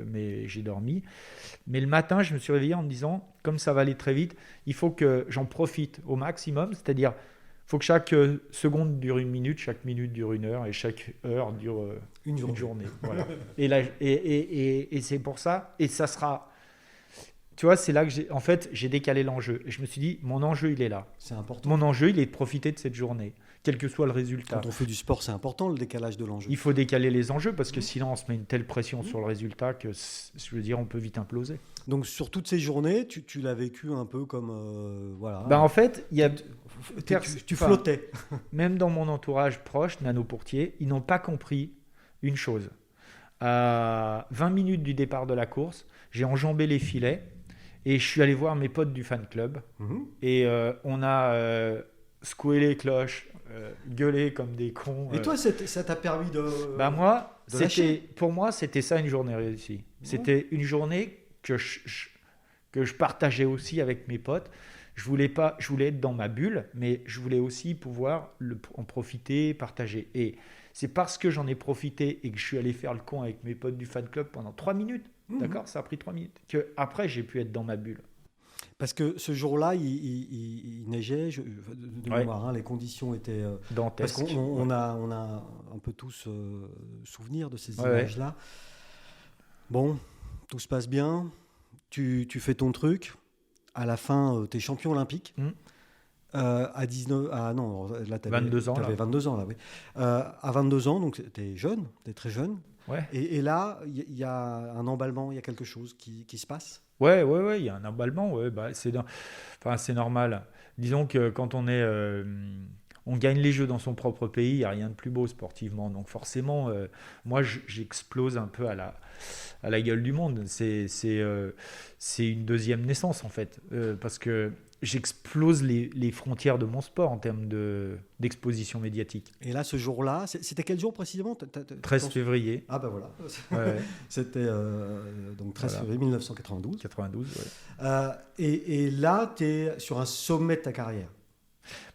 mais j'ai dormi. Mais le matin, je me suis réveillé en me disant, comme ça va aller très vite, il faut que j'en profite au maximum, c'est-à-dire il faut que chaque seconde dure 1 minute, chaque minute dure 1 heure et chaque heure dure une journée. Voilà. Et c'est pour ça, et ça sera... Tu vois, c'est là que j'ai décalé l'enjeu. Et je me suis dit, mon enjeu, il est là. C'est important. Mon enjeu, il est de profiter de cette journée, quel que soit le résultat. Quand on fait du sport, c'est important, le décalage de l'enjeu. Il faut décaler les enjeux parce que sinon, on se met une telle pression sur le résultat que, je veux dire, on peut vite imploser. Donc, sur toutes ces journées, tu l'as vécu un peu comme... En fait, tu flottais. Même dans mon entourage proche, nanoportier, ils n'ont pas compris une chose. À 20 minutes du départ de la course, j'ai enjambé les filets et je suis allé voir mes potes du fan club. Et on a secoué les cloches, gueulé comme des cons. Et toi, ça t'a permis de... Pour moi, c'était ça une journée réussie. Ouais. C'était une journée que je partageais aussi avec mes potes. Je voulais être dans ma bulle, mais je voulais aussi pouvoir en profiter, partager. Et c'est parce que j'en ai profité et que je suis allé faire le con avec mes potes du fan club pendant 3 minutes, d'accord, ça a pris 3 minutes, qu'après j'ai pu être dans ma bulle. Parce que ce jour-là, il neigeait, de mémoire, hein, les conditions étaient... dantesques. Parce qu'on a un peu tous souvenir de ces images-là. Bon, tout se passe bien, tu fais ton truc, à la fin, tu es champion olympique. À 19... Ah non, là, tu avais 22 ans. T'avais 22 ans, là, oui. À 22 ans, donc tu es jeune, tu es très jeune. Ouais. Et là, il y a un emballement, il y a quelque chose qui se passe. Ouais, il y a un emballement, c'est normal. Disons que quand on gagne les jeux dans son propre pays, il n'y a rien de plus beau sportivement. Donc forcément, moi, j'explose un peu à la gueule du monde. C'est une deuxième naissance, en fait, parce que j'explose les frontières de mon sport en termes d'exposition médiatique. Et là, ce jour-là, c'était quel jour précisément 13 février. Ah ben voilà. Ouais. C'était donc 13 février 1992. 92, ouais. Et là, tu es sur un sommet de ta carrière.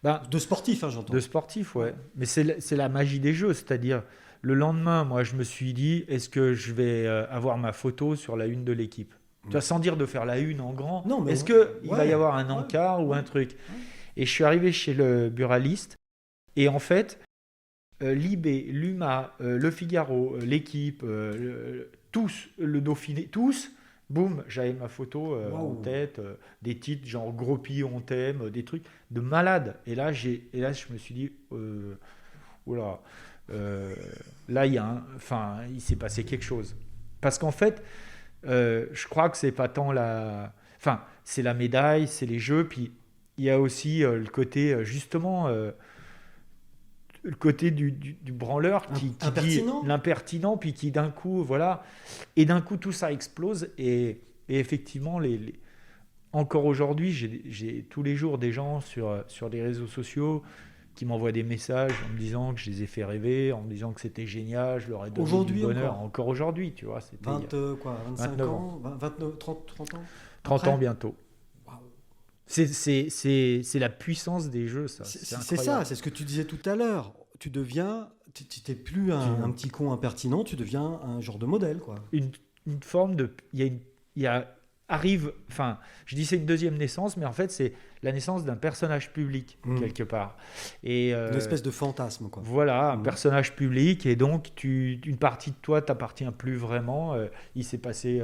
De sportif, hein, j'entends. De sportif, ouais. Mais c'est la magie des jeux, c'est-à-dire le lendemain, moi, je me suis dit, est-ce que je vais avoir ma photo sur la une de l'équipe ? Tu vois, sans dire de faire la une en grand, non, mais est-ce qu'il va y avoir un encart ou un truc ? Et je suis arrivé chez le buraliste, et en fait, Libé, Luma, Le Figaro, l'équipe, tous, le Dauphiné, tous, boum, j'avais ma photo en tête, des titres genre Gros Pi, on t'aime, des trucs de malade. Et là, je me suis dit, oula, là, il s'est passé quelque chose. Parce qu'en fait, je crois que c'est pas tant c'est la médaille, c'est les jeux, puis il y a aussi le côté, justement, le côté du branleur qui dit l'impertinent, puis qui d'un coup, voilà, et d'un coup tout ça explose, et effectivement, encore aujourd'hui, j'ai tous les jours des gens sur les réseaux sociaux qui m'envoient des messages en me disant que je les ai fait rêver, en me disant que c'était génial, je leur ai donné du bonheur. Encore aujourd'hui, tu vois. C'était 25 ans, 29, 30 ans 30 ans bientôt. Wow. C'est la puissance des jeux, ça. C'est ça, c'est ce que tu disais tout à l'heure. Tu n'es plus un petit con impertinent, tu deviens un genre de modèle, quoi. Une forme de... je dis c'est une deuxième naissance, mais en fait c'est la naissance d'un personnage public quelque part. Et une espèce de fantasme, quoi. Voilà, un personnage public, et donc une partie de toi t'appartient plus vraiment. Il s'est passé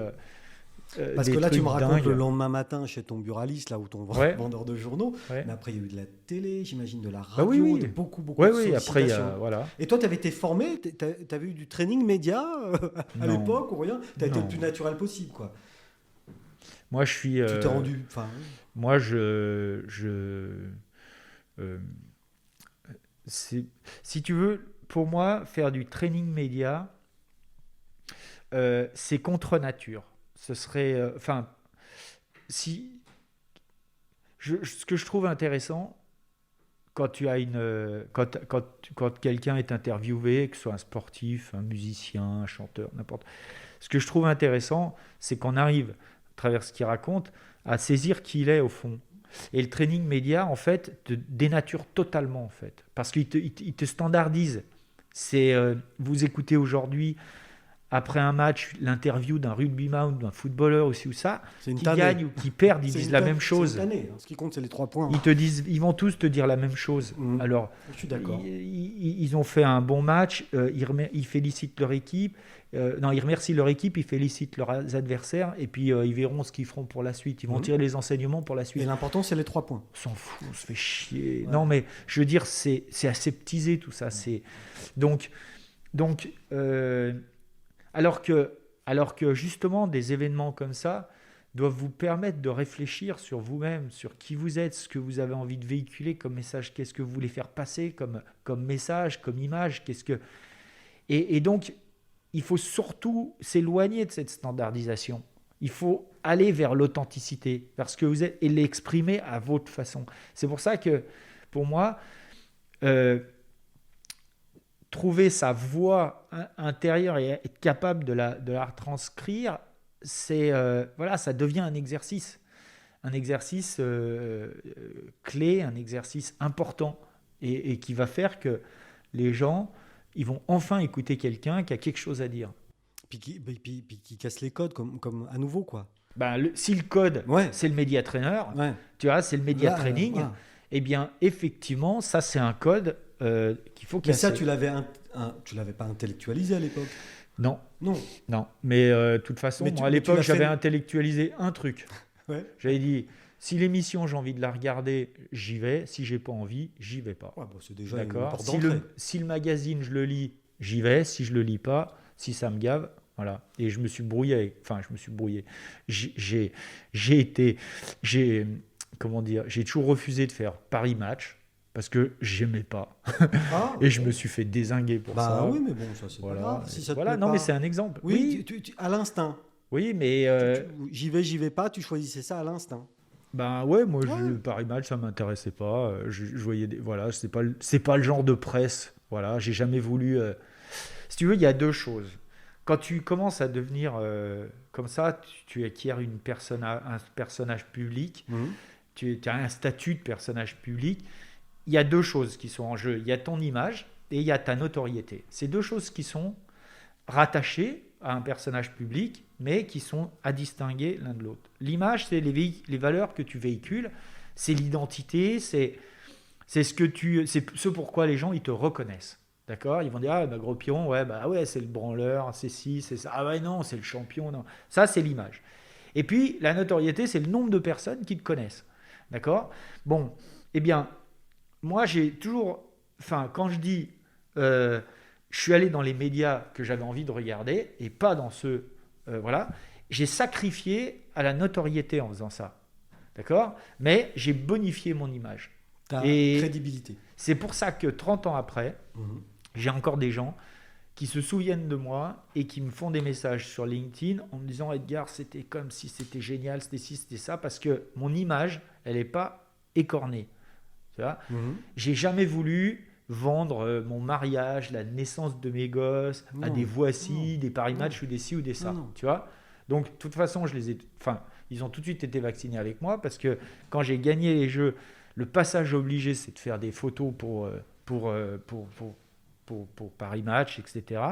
parce que là tu me racontes le lendemain matin chez ton buraliste, là où ton vendeur de journaux, mais après il y a eu de la télé, j'imagine de la radio, de beaucoup de sollicitations. Voilà. Et toi tu avais été formé, tu avais eu du training média à l'époque ou rien, tu as été le plus naturel possible, quoi. Moi, je suis. Tu t'es rendu. Moi, si tu veux, pour moi, faire du training média, c'est contre nature. Ce serait. Ce que je trouve intéressant, quand tu as quand quelqu'un est interviewé, que ce soit un sportif, un musicien, un chanteur, n'importe. Ce que je trouve intéressant, c'est qu'on arrive, à travers ce qu'il raconte, à saisir qui il est au fond. Et le training média, en fait, te dénature totalement, en fait, parce qu'il te standardise. C'est vous écoutez aujourd'hui, après un match, l'interview d'un rugbyman ou d'un footballeur aussi ou ça, qui gagne ou qui perd, ils disent la même chose. C'est une année. Ce qui compte, c'est les 3 points. Ils vont tous te dire la même chose. Alors, je suis d'accord. Ils ont fait un bon match. Ils félicitent leur équipe. Ils remercient leur équipe. Ils félicitent leurs adversaires. Et puis ils verront ce qu'ils feront pour la suite. Ils vont tirer les enseignements pour la suite. Et l'important, c'est les 3 points. On s'en fout. On se fait chier. Ouais. Non, mais je veux dire, c'est aseptisé tout ça. Donc. Alors que justement, des événements comme ça doivent vous permettre de réfléchir sur vous-même, sur qui vous êtes, ce que vous avez envie de véhiculer comme message, qu'est-ce que vous voulez faire passer comme message, comme image, et donc, il faut surtout s'éloigner de cette standardisation. Il faut aller vers l'authenticité, vers ce que vous êtes, et l'exprimer à votre façon. C'est pour ça que, pour moi, trouver sa voix intérieure et être capable de la retranscrire, voilà, ça devient un exercice clé, un exercice important et qui va faire que les gens, ils vont enfin écouter quelqu'un qui a quelque chose à dire. Puis qui casse les codes comme à nouveau, quoi. Si le code, Ouais. c'est le média trainer, Ouais. tu vois, c'est le média Là, training, voilà. eh bien, effectivement, ça, c'est un code qu'il faut Mais casser. ça, tu l'avais pas intellectualisé à l'époque. Non, Non. non. Mais de toute façon, Mais moi, à mais l'époque, l'as j'avais fait- intellectualisé un truc. Ouais. J'avais dit, si l'émission, j'ai envie de la regarder, j'y vais. Si j'ai pas envie, j'y vais pas. Ouais, c'est déjà une D'accord. porte Si d'entrée. si le magazine, je le lis, j'y vais. Si je le lis pas, si ça me gave, voilà. Et je me suis brouillé. Comment dire, j'ai toujours refusé de faire Paris Match parce que j'aimais pas. Ah, Et je me suis fait dézinguer pour ça. oui, mais bon, ça c'est pas grave. Si ça te Voilà. plaît Non, pas. mais c'est un exemple. Oui, à l'instinct. Oui, mais J'y vais pas, tu choisissais ça à l'instinct. ouais, moi, Ouais. Paris Match, ça m'intéressait pas. Je voyais voilà, c'est pas le genre de presse. Voilà, j'ai jamais voulu. Si tu veux, il y a deux choses. Quand tu commences à devenir comme ça, tu acquiers un personnage public, tu as un statut de personnage public. Il y a deux choses qui sont en jeu. Il y a ton image et il y a ta notoriété. C'est deux choses qui sont rattachées à un personnage public, mais qui sont à distinguer l'un de l'autre. L'image, c'est les valeurs que tu véhicules, c'est l'identité, c'est ce pourquoi les gens ils te reconnaissent. D'accord? Ils vont dire Gros Piron, ouais, c'est le branleur, c'est ci, c'est ça. Ah ouais, non, c'est le champion. Non. Ça, c'est l'image. Et puis, la notoriété, c'est le nombre de personnes qui te connaissent. D'accord? Bon, eh bien, moi, j'ai toujours. Enfin, quand je dis. Je suis allé dans les médias que j'avais envie de regarder et pas dans ceux. Voilà. J'ai sacrifié à la notoriété en faisant ça. D'accord? Mais j'ai bonifié mon image. Ta Et crédibilité. c'est pour ça que 30 ans après, j'ai encore des gens qui se souviennent de moi et qui me font des messages sur LinkedIn en me disant Edgar, c'était comme si c'était génial, c'était ci, c'était ça, parce que mon image, elle n'est pas écornée. Tu vois, j'ai jamais voulu vendre mon mariage, la naissance de mes gosses à des Voici, des Paris Match ou des ci ou des ça. Tu vois, donc de toute façon, ils ont tout de suite été vaccinés avec moi parce que quand j'ai gagné les jeux, le passage obligé, c'est de faire des photos pour Paris Match, etc.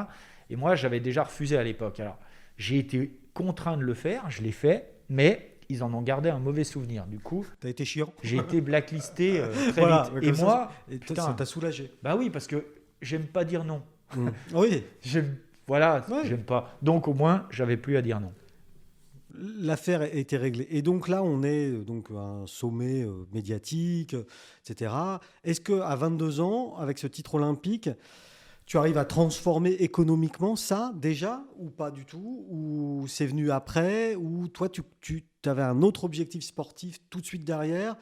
Et moi, j'avais déjà refusé à l'époque. Alors, j'ai été contraint de le faire, je l'ai fait, mais ils en ont gardé un mauvais souvenir. Du coup, T'as été chiant. j'ai été blacklisté très Voilà, vite. Et moi, ça t'a soulagé. bah oui, parce que j'aime pas dire non. Oui. J'aime pas. Donc au moins, j'avais plus à dire non. L'affaire a été réglée. Et donc là, on est donc à un sommet médiatique, etc. Est-ce qu'à 22 ans, avec ce titre olympique, tu arrives à transformer économiquement ça déjà ou pas du tout? Ou c'est venu après? Ou toi, tu avais un autre objectif sportif tout de suite derrière?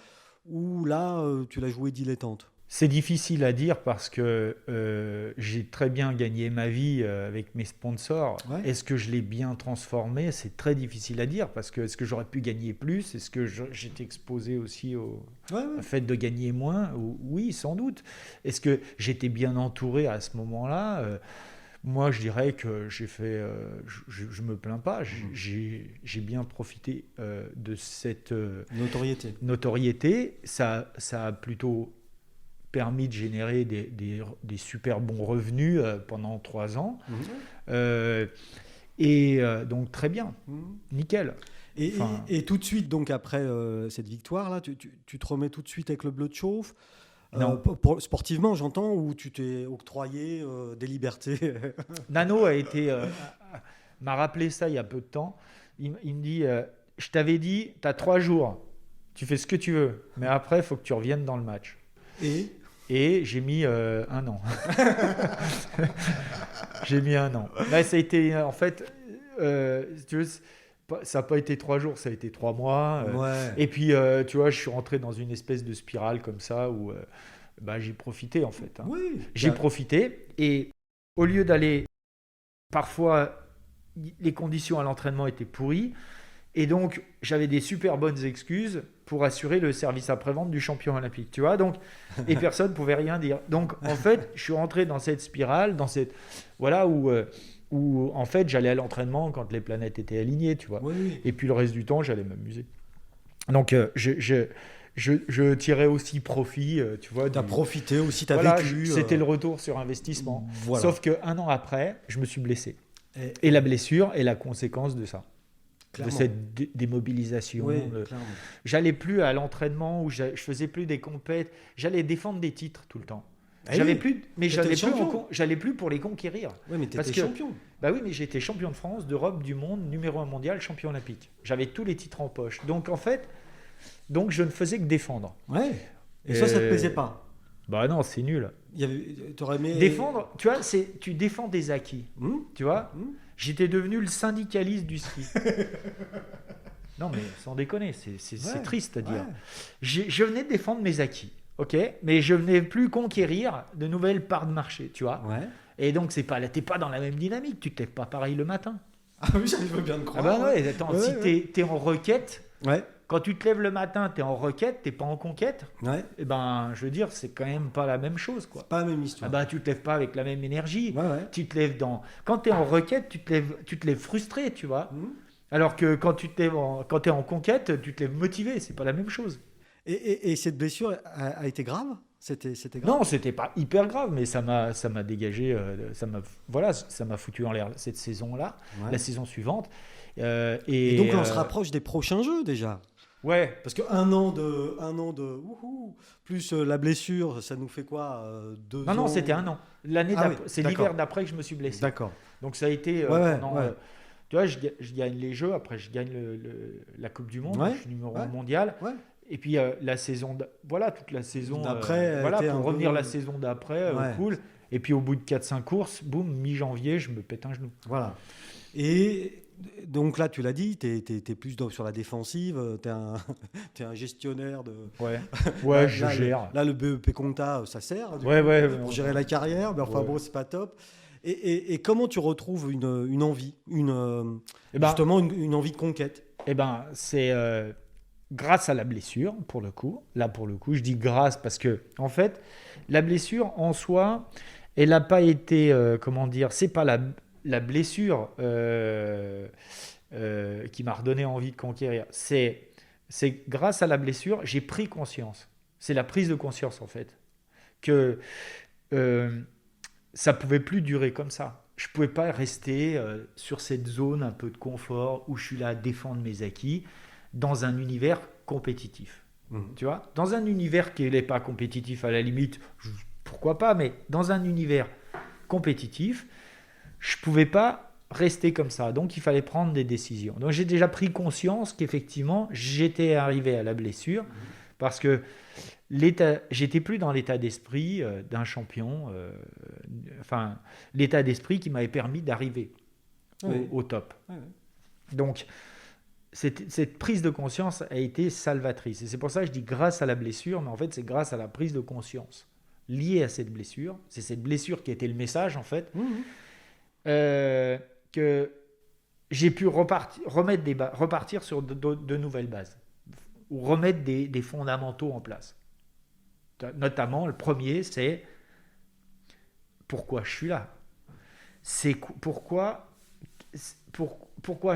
Ou là, tu l'as joué dilettante? C'est difficile à dire parce que j'ai très bien gagné ma vie avec mes sponsors. Ouais. Est-ce que je l'ai bien transformé? C'est très difficile à dire parce que est-ce que j'aurais pu gagner plus? Est-ce que j'étais exposé aussi au fait de gagner moins? Oui, sans doute. Est-ce que j'étais bien entouré à ce moment-là? Moi, je dirais que j'ai fait. Je me plains pas. J'ai bien profité de cette notoriété. Ça a plutôt permis de générer des super bons revenus pendant 3 ans. Donc très bien, nickel. Et tout de suite, donc après cette victoire-là, tu te remets tout de suite avec le Bleu de Chauffe. Non. Sportivement, j'entends, où tu t'es octroyé des libertés. Nano m'a rappelé ça il y a peu de temps. Il me dit, je t'avais dit, tu as 3 jours, tu fais ce que tu veux, mais après, il faut que tu reviennes dans le match. Et j'ai mis 1 an. J'ai mis 1 an. Là, ça a été, en fait, si tu veux, ça n'a pas été 3 jours, ça a été 3 mois. Et puis, tu vois, je suis rentré dans une espèce de spirale comme ça où j'ai profité, en fait. J'ai profité. Et au lieu d'aller, parfois, les conditions à l'entraînement étaient pourries. Et donc, j'avais des super bonnes excuses pour assurer le service après-vente du champion olympique, tu vois. Donc, et personne ne pouvait rien dire. Donc, en fait, je suis rentré dans cette spirale, où où en fait, j'allais à l'entraînement quand les planètes étaient alignées, tu vois. Oui. Et puis le reste du temps, j'allais m'amuser. Donc, je tirais aussi profit, tu vois. Tu as profité aussi, tu as Voilà, vécu. c'était le retour sur investissement. Voilà. Sauf qu'un an après, je me suis blessé. Et- Et la blessure est la conséquence de ça. Clairement. De cette démobilisation. Oui, clairement. J'allais plus à l'entraînement où je faisais plus des compètes. J'allais défendre des titres tout le temps. Ah J'avais oui, plus, mais t'étais champion. j'allais plus pour les conquérir. Oui, mais tu Parce étais que- champion. Bah oui, mais j'étais champion de France, d'Europe, du monde, numéro 1 mondial, champion olympique. J'avais tous les titres en poche. Donc en fait, je ne faisais que défendre. Ouais. Et ça te plaisait pas? Bah non, c'est nul. T'aurais aimé... Défendre, tu vois, tu défends des acquis. Hmm. Tu vois, Hmm. j'étais devenu le syndicaliste du ski. Non, mais sans déconner, c'est Ouais, triste à dire. ouais. Je venais de défendre mes acquis, ok, mais je venais plus conquérir de nouvelles parts de marché, tu vois. Ouais. Et donc, t'es pas dans la même dynamique, tu te lèves pas pareil le matin. Ah oui, j'arrive bien de croire. Ah bah ouais, attends, Ouais, si ouais. t'es en requête, Ouais. quand tu te lèves le matin, t'es en requête, t'es pas en conquête, Ouais. et ben, je veux dire, c'est quand même pas la même chose, quoi. Pas la même Ah histoire. bah, tu te lèves pas avec la même énergie. Ouais, ouais. Tu te lèves dans. Quand tu es en requête, tu te lèves frustré, tu vois. Hmm. Alors que quand tu te lèves quand tu es en conquête, tu te lèves motivé. C'est pas la même chose. Et cette blessure a été grave? C'était grave? Non, c'était pas hyper grave, mais ça m'a dégagé. Voilà, ça m'a foutu en l'air cette saison-là, Ouais. la saison suivante. Et donc là, on se rapproche des prochains jeux déjà. Ouais. Parce que un an de wouhou, plus la blessure, ça nous fait quoi? 2 ans? Non, c'était un an. Ah oui, C'est d'accord. l'hiver d'après que je me suis blessé. D'accord. Donc ça a été Ouais, pendant. ouais. Tu vois, je gagne les Jeux, après je gagne la Coupe du Monde, Ouais, je suis numéro ouais. 1 mondial. Ouais. Et puis la saison, voilà, toute la saison D'après, voilà, était pour un revenir peu- la saison d'après, Ouais. cool. Et puis au bout de 4-5 courses, boum, mi-janvier, je me pète un genou. Voilà. Et donc là, tu l'as dit, tu es plus sur la défensive, tu es un gestionnaire de. Ouais, Là, je là, gère. Là, le BEP compta, ça sert du Ouais, coup, ouais. pour gérer la carrière, mais enfin Ouais. bon, c'est pas top. Et comment tu retrouves une envie, Eh ben, justement une envie de conquête? c'est grâce à la blessure, pour le coup. Là, pour le coup, je dis grâce parce que, en fait, la blessure en soi, elle n'a pas été, comment dire, c'est pas la blessure qui m'a redonné envie de conquérir. C'est grâce à la blessure, j'ai pris conscience. C'est la prise de conscience, en fait, que ça pouvait plus durer comme ça. Je pouvais pas rester sur cette zone un peu de confort où je suis là à défendre mes acquis dans un univers compétitif. Tu vois, dans un univers qui n'est pas compétitif à la limite, pourquoi pas, mais dans un univers compétitif, je pouvais pas rester comme ça. Donc il fallait prendre des décisions. Donc j'ai déjà pris conscience qu'effectivement j'étais arrivé à la blessure parce que j'étais plus dans l'état d'esprit d'un champion, enfin l'état d'esprit qui m'avait permis d'arriver au top. Ouais. Donc cette prise de conscience a été salvatrice. Et c'est pour ça que je dis grâce à la blessure, mais en fait c'est grâce à la prise de conscience liée à cette blessure. C'est cette blessure qui a été le message en fait, que j'ai pu repartir sur de nouvelles bases, ou remettre des fondamentaux en place. Notamment, le premier, c'est pourquoi je suis là. C'est pourquoi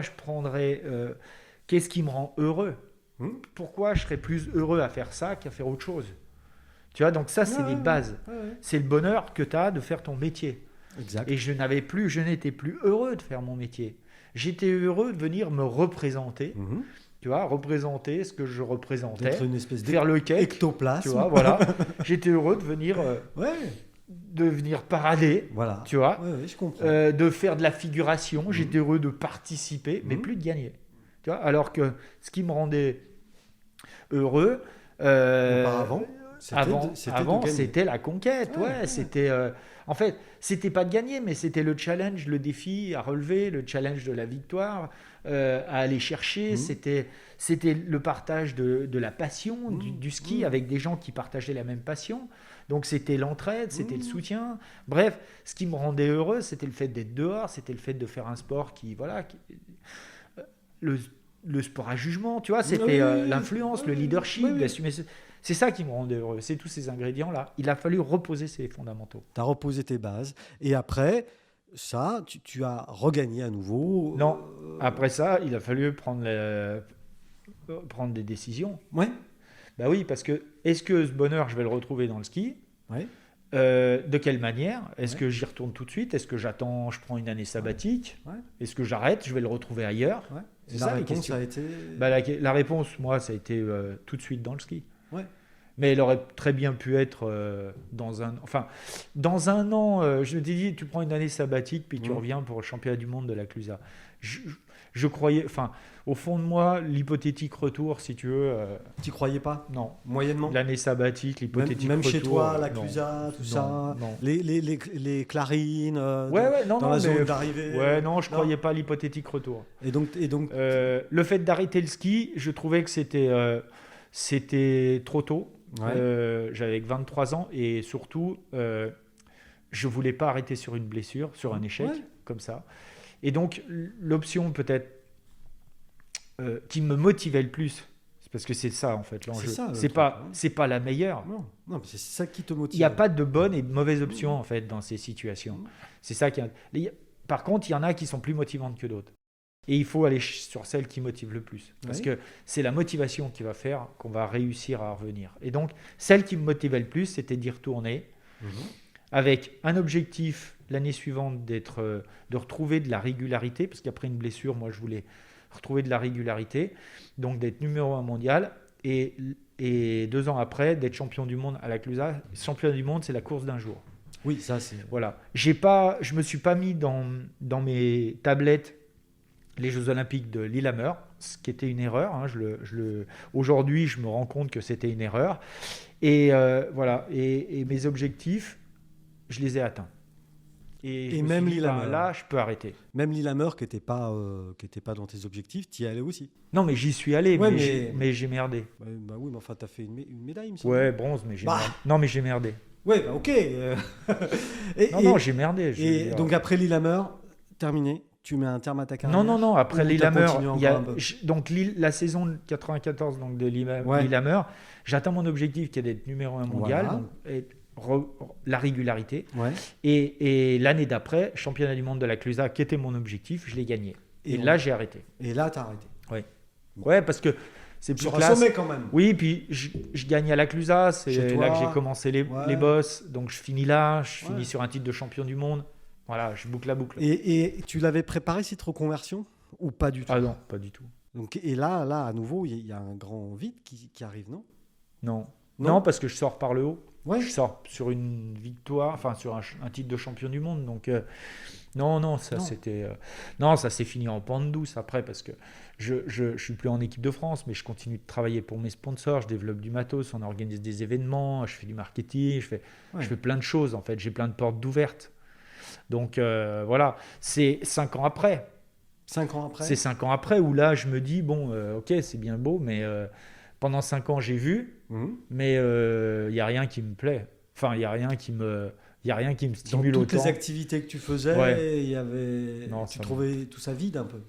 je prendrais... qu'est-ce qui me rend heureux? Pourquoi je serais plus heureux à faire ça qu'à faire autre chose? Tu vois, donc ça, c'est les bases. C'est le bonheur que tu as de faire ton métier. Exact. Et je n'étais plus heureux de faire mon métier. J'étais heureux de venir me représenter, tu vois, représenter ce que je représentais, D'être une espèce faire le cake, d'ectoplasme. tu vois, voilà. J'étais heureux de venir, Ouais. parader, Voilà. tu vois, Ouais, je comprends. de faire de la figuration. J'étais heureux de participer, mais plus de gagner. Tu vois, alors que ce qui me rendait heureux, Auparavant, avant, c'était la conquête. Ouais. C'était, en fait, c'était pas de gagner, mais c'était le challenge, le défi à relever, le challenge de la victoire à aller chercher. C'était le partage de la passion du ski avec des gens qui partageaient la même passion. Donc c'était l'entraide, c'était le soutien. Bref, ce qui me rendait heureux, c'était le fait d'être dehors, c'était le fait de faire un sport le sport à jugement, tu vois, c'était l'influence, le leadership, d'assumer. C'est ça qui me rendait heureux, c'est tous ces ingrédients-là. Il a fallu reposer ces fondamentaux. Tu as reposé tes bases. Et après, ça, tu as regagné à nouveau. Non, après ça, il a fallu prendre des décisions. Ouais. Bah oui, parce que est-ce que ce bonheur, je vais le retrouver dans le ski? Ouais. De quelle manière? Est-ce Ouais. que j'y retourne tout de suite? Est-ce que j'attends, je prends une année sabbatique? Ouais. Est-ce que j'arrête? Je vais le retrouver ailleurs? Ouais. C'est Et ça la les réponse questions. a été. Bah, la réponse, moi, ça a été tout de suite dans le ski. Ouais. Mais elle aurait très bien pu être dans un... Enfin, dans un an, je t'ai dit, tu prends une année sabbatique, puis tu reviens pour le championnat du monde de la Clusaz. Je croyais... Enfin, au fond de moi, l'hypothétique retour, si tu veux... Tu croyais pas? non. Moyennement? L'année sabbatique, l'hypothétique Même retour... chez toi, la non. Clusaz, tout Non, ça, non. les clarines Ouais, non, dans non, la mais... zone d'arrivée. Ouais, non, je croyais pas à l'hypothétique retour. Et donc, Le fait d'arrêter le ski, je trouvais que c'était trop tôt. ouais. J'avais 23 ans et surtout, je voulais pas arrêter sur une blessure, sur un échec, Ouais. comme ça. Et donc, l'option peut-être qui me motivait le plus, c'est parce que c'est ça en fait l'enjeu. C'est ça, le C'est truc, pas, hein. c'est pas la meilleure. Non, mais c'est ça qui te Il motive. n'y a pas de bonne et de mauvaise option en fait dans ces situations. C'est ça Par contre, il y en a qui sont plus motivantes que d'autres. Et il faut aller sur celle qui motive le plus. Parce que c'est la motivation qui va faire qu'on va réussir à revenir. Et donc, celle qui me motivait le plus, c'était d'y retourner avec un objectif l'année suivante de retrouver de la régularité. Parce qu'après une blessure, moi, je voulais retrouver de la régularité. Donc, d'être numéro 1 mondial. Et 2 ans après, d'être champion du monde à la Clusaz. Champion du monde, c'est la course d'un jour. Oui, ça c'est. Voilà. Je me suis pas mis dans mes tablettes les Jeux Olympiques de Lillehammer, ce qui était une erreur. Hein, aujourd'hui, je me rends compte que c'était une erreur. Et voilà. Et mes objectifs, je les ai atteints. Et je me même suis dit, Lillehammer. là, je peux arrêter. Même Lillehammer qui n'était pas dans tes objectifs, tu y allais aussi. Non, mais j'y suis allé, Ouais, mais j'ai merdé. Bah oui, mais enfin, tu as fait une médaille, il me semble. Ouais, bronze, mais j'ai merdé. Non, mais j'ai merdé. Ouais, bah ok. Non, j'ai merdé. Et donc après Lillehammer, terminé, tu mets un terme à ta carrière. Non. Après Ou Lillehammer, t'as continué encore un peu donc la saison de 94 donc de Lillehammer, j'atteins mon objectif qui est d'être numéro 1 mondial, Voilà. donc, la régularité. Ouais. Et l'année d'après, championnat du monde de la Clusaz, qui était mon objectif, je l'ai gagné. Et là, j'ai arrêté. Et là, t'as arrêté. Ouais, parce que c'est plus Sur un classe. sommet quand même. Oui, puis je gagne à la Clusaz, Chez c'est toi. là que j'ai commencé les bosses. Donc je finis là, je finis sur un titre de champion du monde. Voilà, je boucle la boucle. Et tu l'avais préparé cette reconversion ou pas du tout? Ah non, pas du tout. Donc, et là, à nouveau, il y a un grand vide qui arrive, non? Non, parce que je sors par le haut. Ouais. Je sors sur une victoire, enfin sur un titre de champion du monde. Donc non, ça c'était ça s'est fini en pente douce après parce que je suis plus en équipe de France, mais je continue de travailler pour mes sponsors. Je développe du matos, on organise des événements, je fais du marketing, je fais plein de choses en fait. J'ai plein de portes d'ouvertes. Donc voilà, c'est 5 ans après. 5 ans après. C'est 5 ans après où là je me dis bon, ok, c'est bien beau, mais pendant 5 ans j'ai vu. Mais il n'y a rien qui me plaît. Enfin, il n'y a rien qui me stimule dans toutes autant. les activités que tu faisais, il y avait... tu ça trouvais tout ça vide un peu.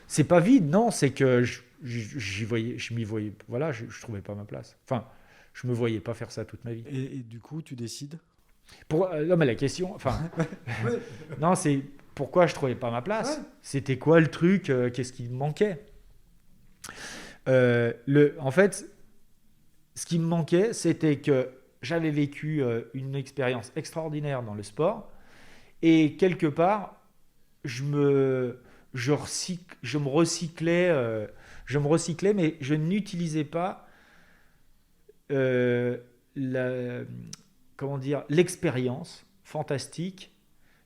C'est pas vide, non, c'est que je m'y voyais, voilà, je trouvais pas ma place. Enfin, je me voyais pas faire ça toute ma vie. Et du coup, tu décides Non, mais la question, enfin, non, c'est pourquoi je trouvais pas ma place. Ouais. C'était quoi le truc, qu'est-ce qui me manquait en fait, ce qui me manquait, c'était que j'avais vécu une expérience extraordinaire dans le sport et quelque part, je me recyclais, mais je n'utilisais pas l'expérience fantastique,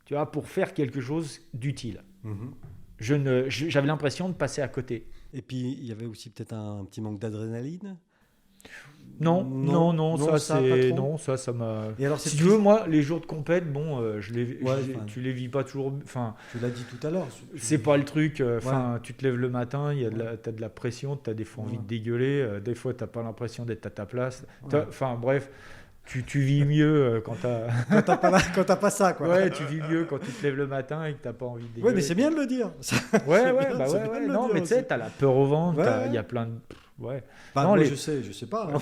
tu vois, pour faire quelque chose d'utile. J'avais l'impression de passer à côté. Et puis, il y avait aussi peut-être un petit manque d'adrénaline. Non, ça m'a. Et alors, si tu veux, moi, les jours de compète, tu les vis pas toujours. Enfin, tu l'as dit tout à l'heure. C'est pas le truc. Tu te lèves le matin, t'as de la pression, t'as des fois envie de dégueuler, des fois t'as pas l'impression d'être à ta place. Enfin, bref. Tu vis mieux quand t'as pas ça, quoi. Ouais, tu vis mieux quand tu te lèves le matin et que t'as pas envie de dégueuler. Ouais, mais c'est bien de le dire. Non, mais tu sais, t'as la peur au ventre, il y a plein de. Ouais. Enfin, non, moi, je sais pas. Hein.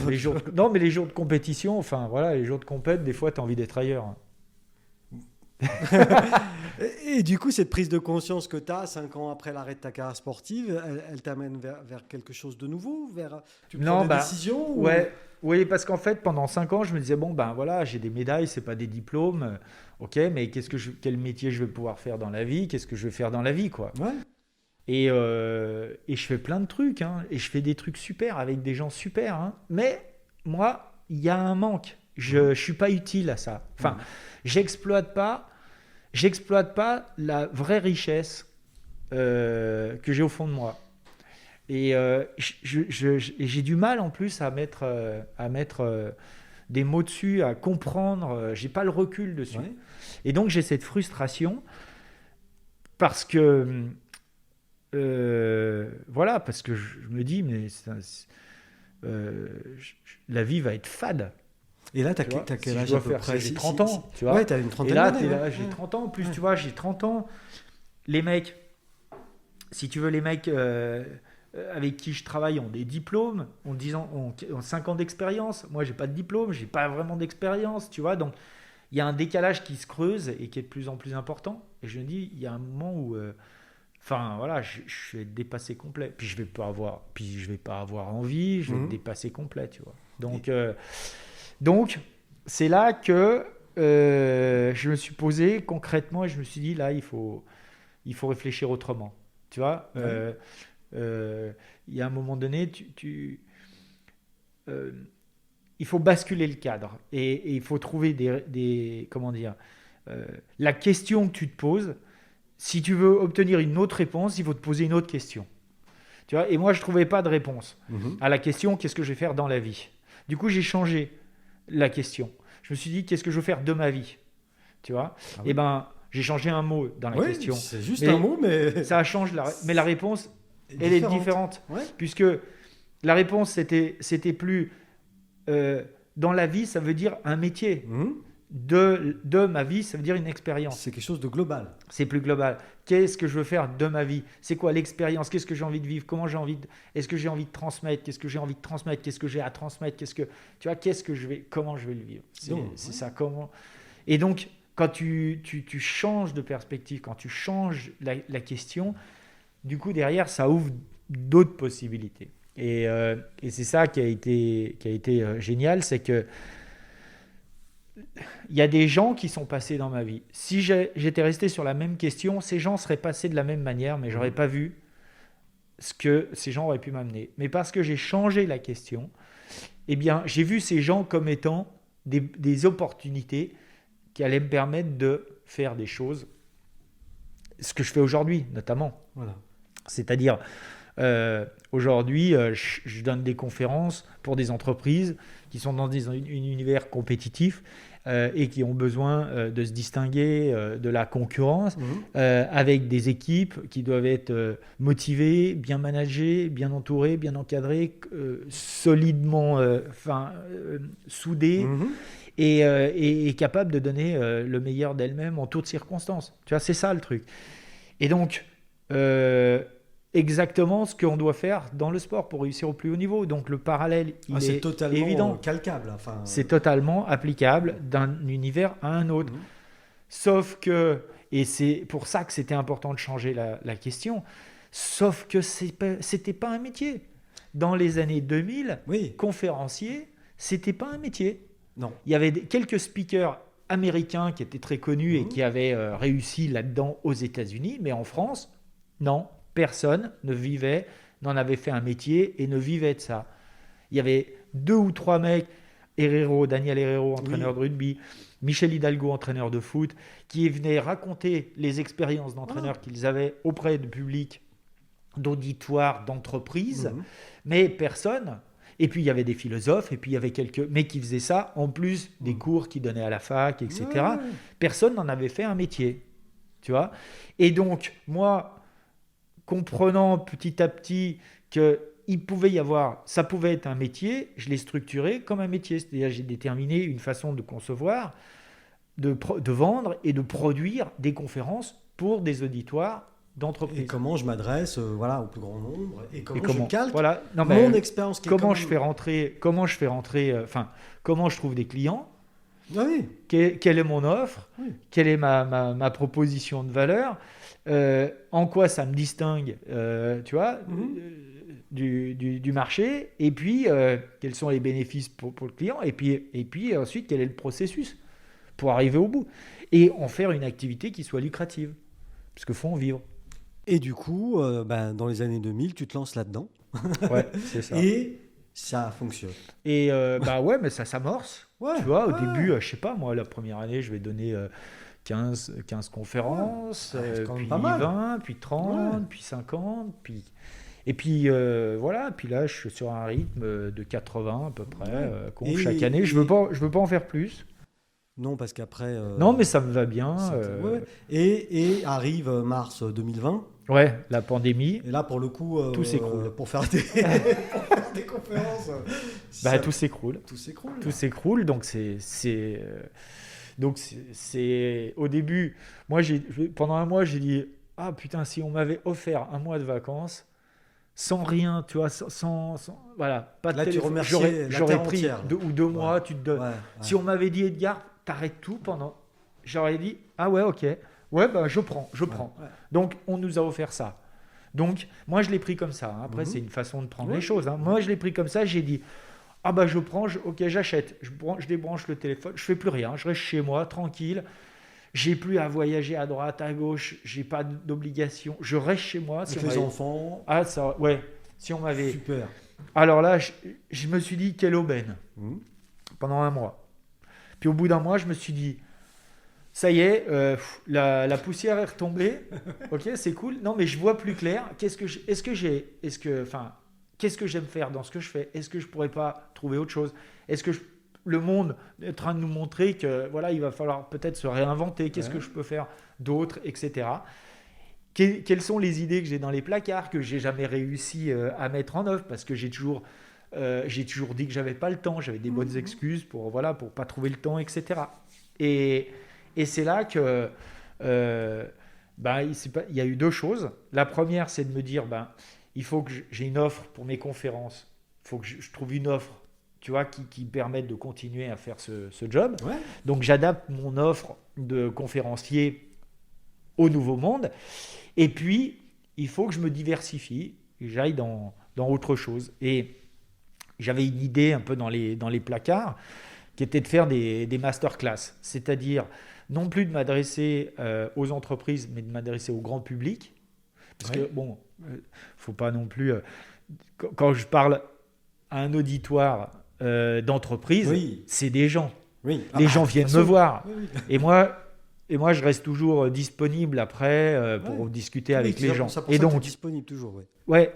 Non, mais les jours de compétition, enfin voilà, les jours de compète, des fois, t'as envie d'être ailleurs. Et du coup, cette prise de conscience que tu as 5 ans après l'arrêt de ta carrière sportive, elle t'amène vers quelque chose de nouveau, tu prends des décisions ouais, oui, parce qu'en fait, pendant 5 ans, je me disais, bon, ben voilà, j'ai des médailles, c'est pas des diplômes, ok, mais quel métier je vais pouvoir faire dans la vie, qu'est-ce que je vais faire dans la vie, quoi. Ouais. Et je fais plein de trucs, hein, et je fais des trucs super avec des gens super, hein, mais moi, il y a un manque. Je suis pas utile à ça. Enfin, j'exploite pas la vraie richesse que j'ai au fond de moi. Et j'ai du mal en plus à mettre des mots dessus, à comprendre. J'ai pas le recul dessus. Ouais. Et donc j'ai cette frustration parce que voilà, parce que je me dis mais la vie va être fade. Et là, t'as quel âge à peu près? J'ai 30 ans, tu vois. Ouais, t'as une trentaine d'années. d'années. Et là, j'ai 30 ans. En plus, tu vois, j'ai 30 ans. Les mecs, si tu veux, les mecs avec qui je travaille ont des diplômes, ont 5 ans d'expérience. Moi, j'ai pas de diplôme, j'ai pas vraiment d'expérience, tu vois. Donc, il y a un décalage qui se creuse et qui est de plus en plus important. Et je me dis, il y a un moment où... voilà, je vais être dépassé complet. Puis je vais pas avoir envie, je vais être dépassé complet, tu vois. Donc, c'est là que je me suis posé concrètement et je me suis dit, là, il faut réfléchir autrement. Tu vois, il y a un moment donné, il faut basculer le cadre et il faut trouver comment dire, la question que tu te poses. Si tu veux obtenir une autre réponse, il faut te poser une autre question. Tu vois, et moi, je ne trouvais pas de réponse à la question « Qu'est-ce que je vais faire dans la vie ?» Du coup, j'ai changé la question. Je me suis dit « Qu'est-ce que je veux faire de ma vie ?» Tu vois, et j'ai changé un mot dans la question. C'est juste un mot, mais... Ça change, mais la réponse, elle est différente. Ouais. Puisque la réponse, c'était plus... dans la vie, ça veut dire un métier. De ma vie, ça veut dire une expérience. C'est quelque chose de global. C'est plus global. Qu'est-ce que je veux faire de ma vie? C'est quoi l'expérience? Qu'est-ce que j'ai envie de vivre? Est-ce que j'ai envie de transmettre? Qu'est-ce que j'ai envie de transmettre? Qu'est-ce que j'ai à transmettre? Comment je vais le vivre? C'est ça, comment. Et donc, quand tu changes de perspective, quand tu changes la question, du coup, derrière, ça ouvre d'autres possibilités. Et c'est ça qui a été génial, c'est que il y a des gens qui sont passés dans ma vie. Si j'étais resté sur la même question, ces gens seraient passés de la même manière, mais je n'aurais pas vu ce que ces gens auraient pu m'amener. Mais parce que j'ai changé la question, eh bien, j'ai vu ces gens comme étant des opportunités qui allaient me permettre de faire des choses, ce que je fais aujourd'hui, notamment. Voilà. C'est-à-dire, aujourd'hui, je donne des conférences pour des entreprises qui sont dans un univers compétitif et qui ont besoin de se distinguer de la concurrence avec des équipes qui doivent être motivées, bien managées, bien entourées, bien encadrées, solidement soudées et capables de donner le meilleur d'elles-mêmes en toutes circonstances. Tu vois, c'est ça le truc. Et donc, exactement ce qu'on doit faire dans le sport pour réussir au plus haut niveau. Donc le parallèle, il est totalement évident. Calcable. C'est totalement applicable d'un univers à un autre. Sauf que, et c'est pour ça que c'était important de changer la question, sauf que c'était pas un métier. Dans les années 2000, conférencier, c'était pas un métier. Non. Il y avait quelques speakers américains qui étaient très connus et qui avaient réussi là-dedans aux États-Unis, mais en France, non. Personne n'en avait fait un métier et ne vivait de ça. Il y avait 2 ou 3 mecs, Daniel Herrero, entraîneur de rugby, Michel Hidalgo, entraîneur de foot, qui venaient raconter les expériences d'entraîneurs qu'ils avaient auprès de public, d'auditoires, d'entreprises, mais personne. Et puis il y avait des philosophes, et puis il y avait quelques mecs qui faisaient ça, en plus des cours qu'ils donnaient à la fac, etc. Personne n'en avait fait un métier, tu vois. Et donc, moi, comprenant petit à petit que ça pouvait être un métier, je l'ai structuré comme un métier. C'est-à-dire j'ai déterminé une façon de concevoir, de vendre et de produire des conférences pour des auditoires d'entreprise. Et comment je m'adresse au plus grand nombre et comment je calque mon expérience. Comment je fais rentrer, comment je trouve des clients, Ah oui. Quelle est mon offre, Oui. quelle est ma proposition de valeur, en quoi ça me distingue, tu vois, du marché, et puis quels sont les bénéfices pour le client, et puis ensuite quel est le processus pour arriver au bout, et en faire une activité qui soit lucrative, parce qu'il faut en vivre. Et du coup, dans les années 2000, tu te lances là-dedans. Ouais, c'est ça. Et ça fonctionne. Et bah ouais, mais ça s'amorce. Ouais, Tu vois, au ouais. début, je sais pas, moi, la première année, je vais donner 15 conférences, Ouais, c'est quand même puis pas mal. 20, puis 30, Ouais. puis 50, puis... Et puis voilà, puis là, je suis sur un rythme de 80 à peu près, Ouais. chaque année. Je veux pas en faire plus. Non, parce qu'après. Non, mais ça me va bien. Ouais, ouais. Et arrive mars 2020. Ouais, la pandémie, Et là, pour le coup, tout s'écroule. pour faire des, pour faire des conférences, Bah, tout s'écroule. tout s'écroule. Tout s'écroule, donc c'est au début, moi pendant un mois j'ai dit ah putain, si on m'avait offert un mois de vacances sans rien, tu vois, voilà, pas de Là, tu téléphone, remerciais la j'aurais terre pris entière. 2 ou 2 mois, tu te donnes. Ouais, Si on m'avait dit Edgar, t'arrêtes tout pendant, j'aurais dit ah ouais, ok, ouais, bah je prends. ouais. Donc on nous a offert ça. Donc moi je l'ai pris comme ça, hein. Après Mhm. c'est une façon de prendre Ouais. les choses, hein. Moi je l'ai pris comme ça, j'ai dit ah bah je prends, ok, j'achète, je débranche le téléphone, je fais plus rien, je reste chez moi tranquille, j'ai plus à voyager à droite, à gauche, j'ai pas d'obligation, je reste chez moi. Avec Si on les m'avait- enfants. Ah ça, ouais, si on m'avait... Super. Alors là, je me suis dit quelle aubaine Mhm. pendant un mois. Puis au bout d'un mois, je me suis dit ça y est, la poussière est retombée, ok, c'est cool. Non mais je vois plus clair. Qu'est-ce que j'aime faire dans ce que je fais? Est-ce que je pourrais pas trouver autre chose? Est-ce que le monde est en train de nous montrer que voilà, il va falloir peut-être se réinventer? Qu'est-ce que je peux faire d'autre, etc. Quelles sont les idées que j'ai dans les placards que j'ai jamais réussi à mettre en œuvre parce que j'ai toujours dit que j'avais pas le temps, j'avais des bonnes excuses pour pas trouver le temps, etc. Et c'est là que il y a eu 2 choses. La première, c'est de me dire il faut que j'ai une offre pour mes conférences. Il faut que je trouve une offre, tu vois, qui me permette de continuer à faire ce job. Ouais. Donc j'adapte mon offre de conférencier au nouveau monde. Et puis, il faut que je me diversifie, que j'aille dans autre chose. Et j'avais une idée un peu dans les placards, qui était de faire des masterclass. C'est-à-dire, non plus de m'adresser aux entreprises, mais de m'adresser au grand public. Parce que, bon, faut pas non plus... quand je parle à un auditoire d'entreprise, c'est des gens. Oui. Les gens viennent me voir. Oui, oui. Et moi, je reste toujours disponible après pour discuter avec les gens. Et donc, disponible toujours.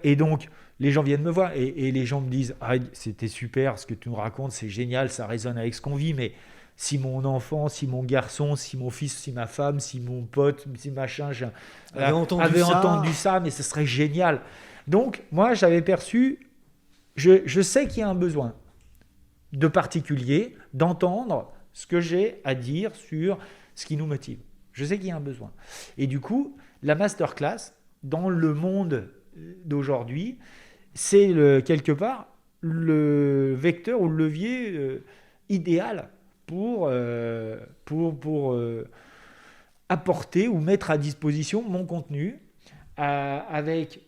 et donc, les gens viennent me voir et les gens me disent ah, c'était super ce que tu nous racontes, c'est génial, ça résonne avec ce qu'on vit, mais si mon enfant, si mon garçon, si mon fils, si ma femme, si mon pote, si machin avait entendu ça, mais ce serait génial. Donc, moi, j'avais perçu, je sais qu'il y a un besoin de particulier d'entendre ce que j'ai à dire sur ce qui nous motive. Je sais qu'il y a un besoin. Et du coup, la masterclass, dans le monde d'aujourd'hui, c'est quelque part le vecteur ou le levier idéal pour apporter ou mettre à disposition mon contenu avec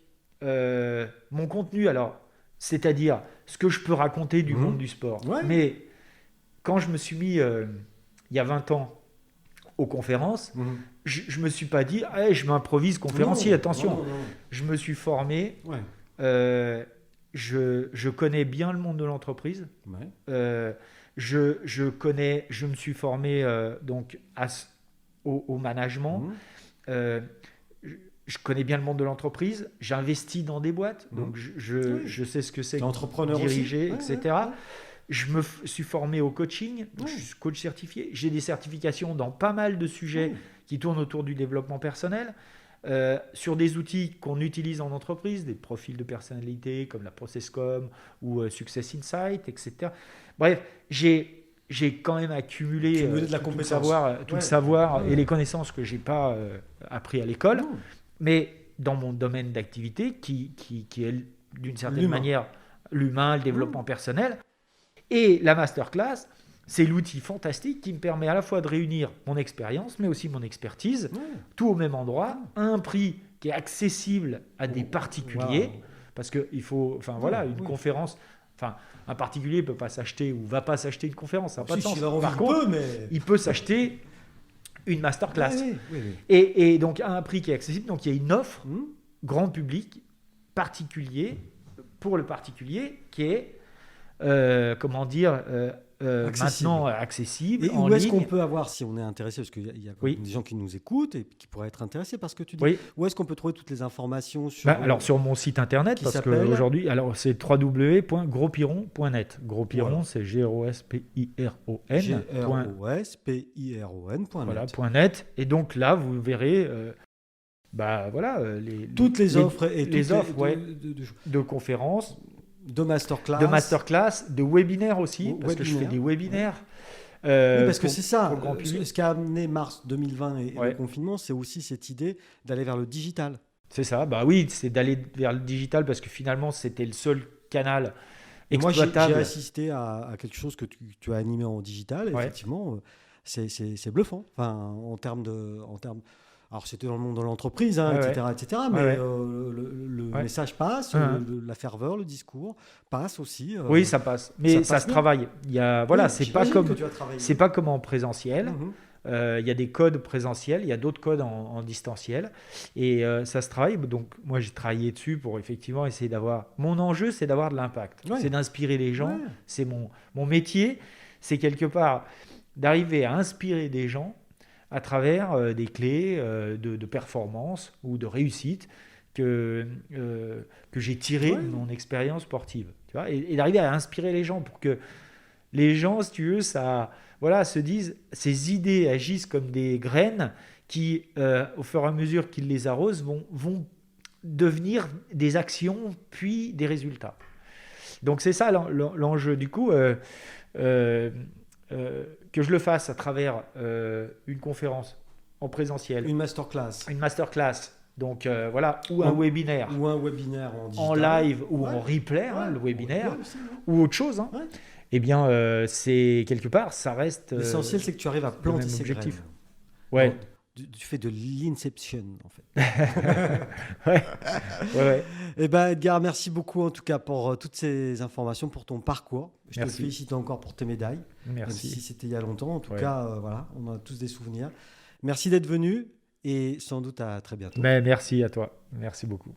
mon contenu, alors, c'est-à-dire ce que je peux raconter du monde du sport. Ouais. Mais quand je me suis mis, il y a 20 ans, aux conférences, je ne me suis pas dit je m'improvise conférencier, attention. Non. Je me suis formé, je connais bien le monde de l'entreprise, je me suis formé donc au management, je connais bien le monde de l'entreprise, j'investis dans des boîtes, donc je sais ce que c'est que diriger, aussi. etc. Je me suis formé au coaching, je suis coach certifié, j'ai des certifications dans pas mal de sujets qui tournent autour du développement personnel, sur des outils qu'on utilise en entreprise, des profils de personnalité comme la ProcessCom ou Success Insight, etc. Bref, j'ai quand même accumulé tout le savoir et les connaissances que je n'ai pas appris à l'école, mais dans mon domaine d'activité qui est d'une certaine manière l'humain, le développement personnel. Et la masterclass, c'est l'outil fantastique qui me permet à la fois de réunir mon expérience, mais aussi mon expertise, tout au même endroit, à un prix qui est accessible à des particuliers, parce qu'il faut, une conférence, un particulier ne peut pas s'acheter ou va pas s'acheter une conférence, ça n'a pas de sens. Par contre, il peut s'acheter une masterclass. Et donc à un prix qui est accessible, donc il y a une offre grand public, particulier, pour le particulier, qui est, maintenant accessible. Et où est-ce qu'on peut avoir, si on est intéressé, parce qu'il y a des gens qui nous écoutent et qui pourraient être intéressés par ce que tu dis, où est-ce qu'on peut trouver toutes les informations sur... Alors sur mon site internet, parce qu'aujourd'hui, c'est www.grospiron.net. Grospiron, c'est Grospiron.net. Voilà, .net. Et donc là, vous verrez... toutes les offres de conférences, de masterclass, de webinaires aussi, parce que je fais des webinaires. Parce que c'est ça, ce qui a amené mars 2020 et le confinement, c'est aussi cette idée d'aller vers le digital. C'est ça, c'est d'aller vers le digital parce que finalement, c'était le seul canal exploitable. Moi, j'ai assisté à quelque chose que tu as animé en digital, et effectivement, c'est bluffant. En termes alors, c'était dans le monde de l'entreprise, etc. Mais le message passe, la ferveur, le discours passe aussi. Oui, ça passe. Mais ça se travaille. C'est pas comme en présentiel. Il y a des codes présentiels, il y a d'autres codes en distanciel. Et ça se travaille. Donc, moi, j'ai travaillé dessus pour effectivement essayer d'avoir... Mon enjeu, c'est d'avoir de l'impact. C'est d'inspirer les gens. C'est mon métier. C'est quelque part d'arriver à inspirer des gens à travers des clés de performance ou de réussite que j'ai tirées de mon expérience sportive. Tu vois, et d'arriver à inspirer les gens pour que les gens, si tu veux, se disent, ces idées agissent comme des graines qui, au fur et à mesure qu'ils les arrosent, vont devenir des actions, puis des résultats. Donc c'est ça l'enjeu. Du coup, que je le fasse à travers une conférence en présentiel, une masterclass, donc ou un webinaire en digital, en live ou en replay, le webinaire, ou autre chose. Eh bien, c'est quelque part, ça reste. L'essentiel, c'est que tu arrives à planter ces objectifs. Ouais. Tu fais de l'inception, en fait. ouais. Eh ben, Edgar, merci beaucoup en tout cas pour toutes ces informations, pour ton parcours. Je te félicite encore pour tes médailles. Merci. Même si c'était il y a longtemps. En tout cas, on a tous des souvenirs. Merci d'être venu et sans doute à très bientôt. Mais merci à toi. Merci beaucoup.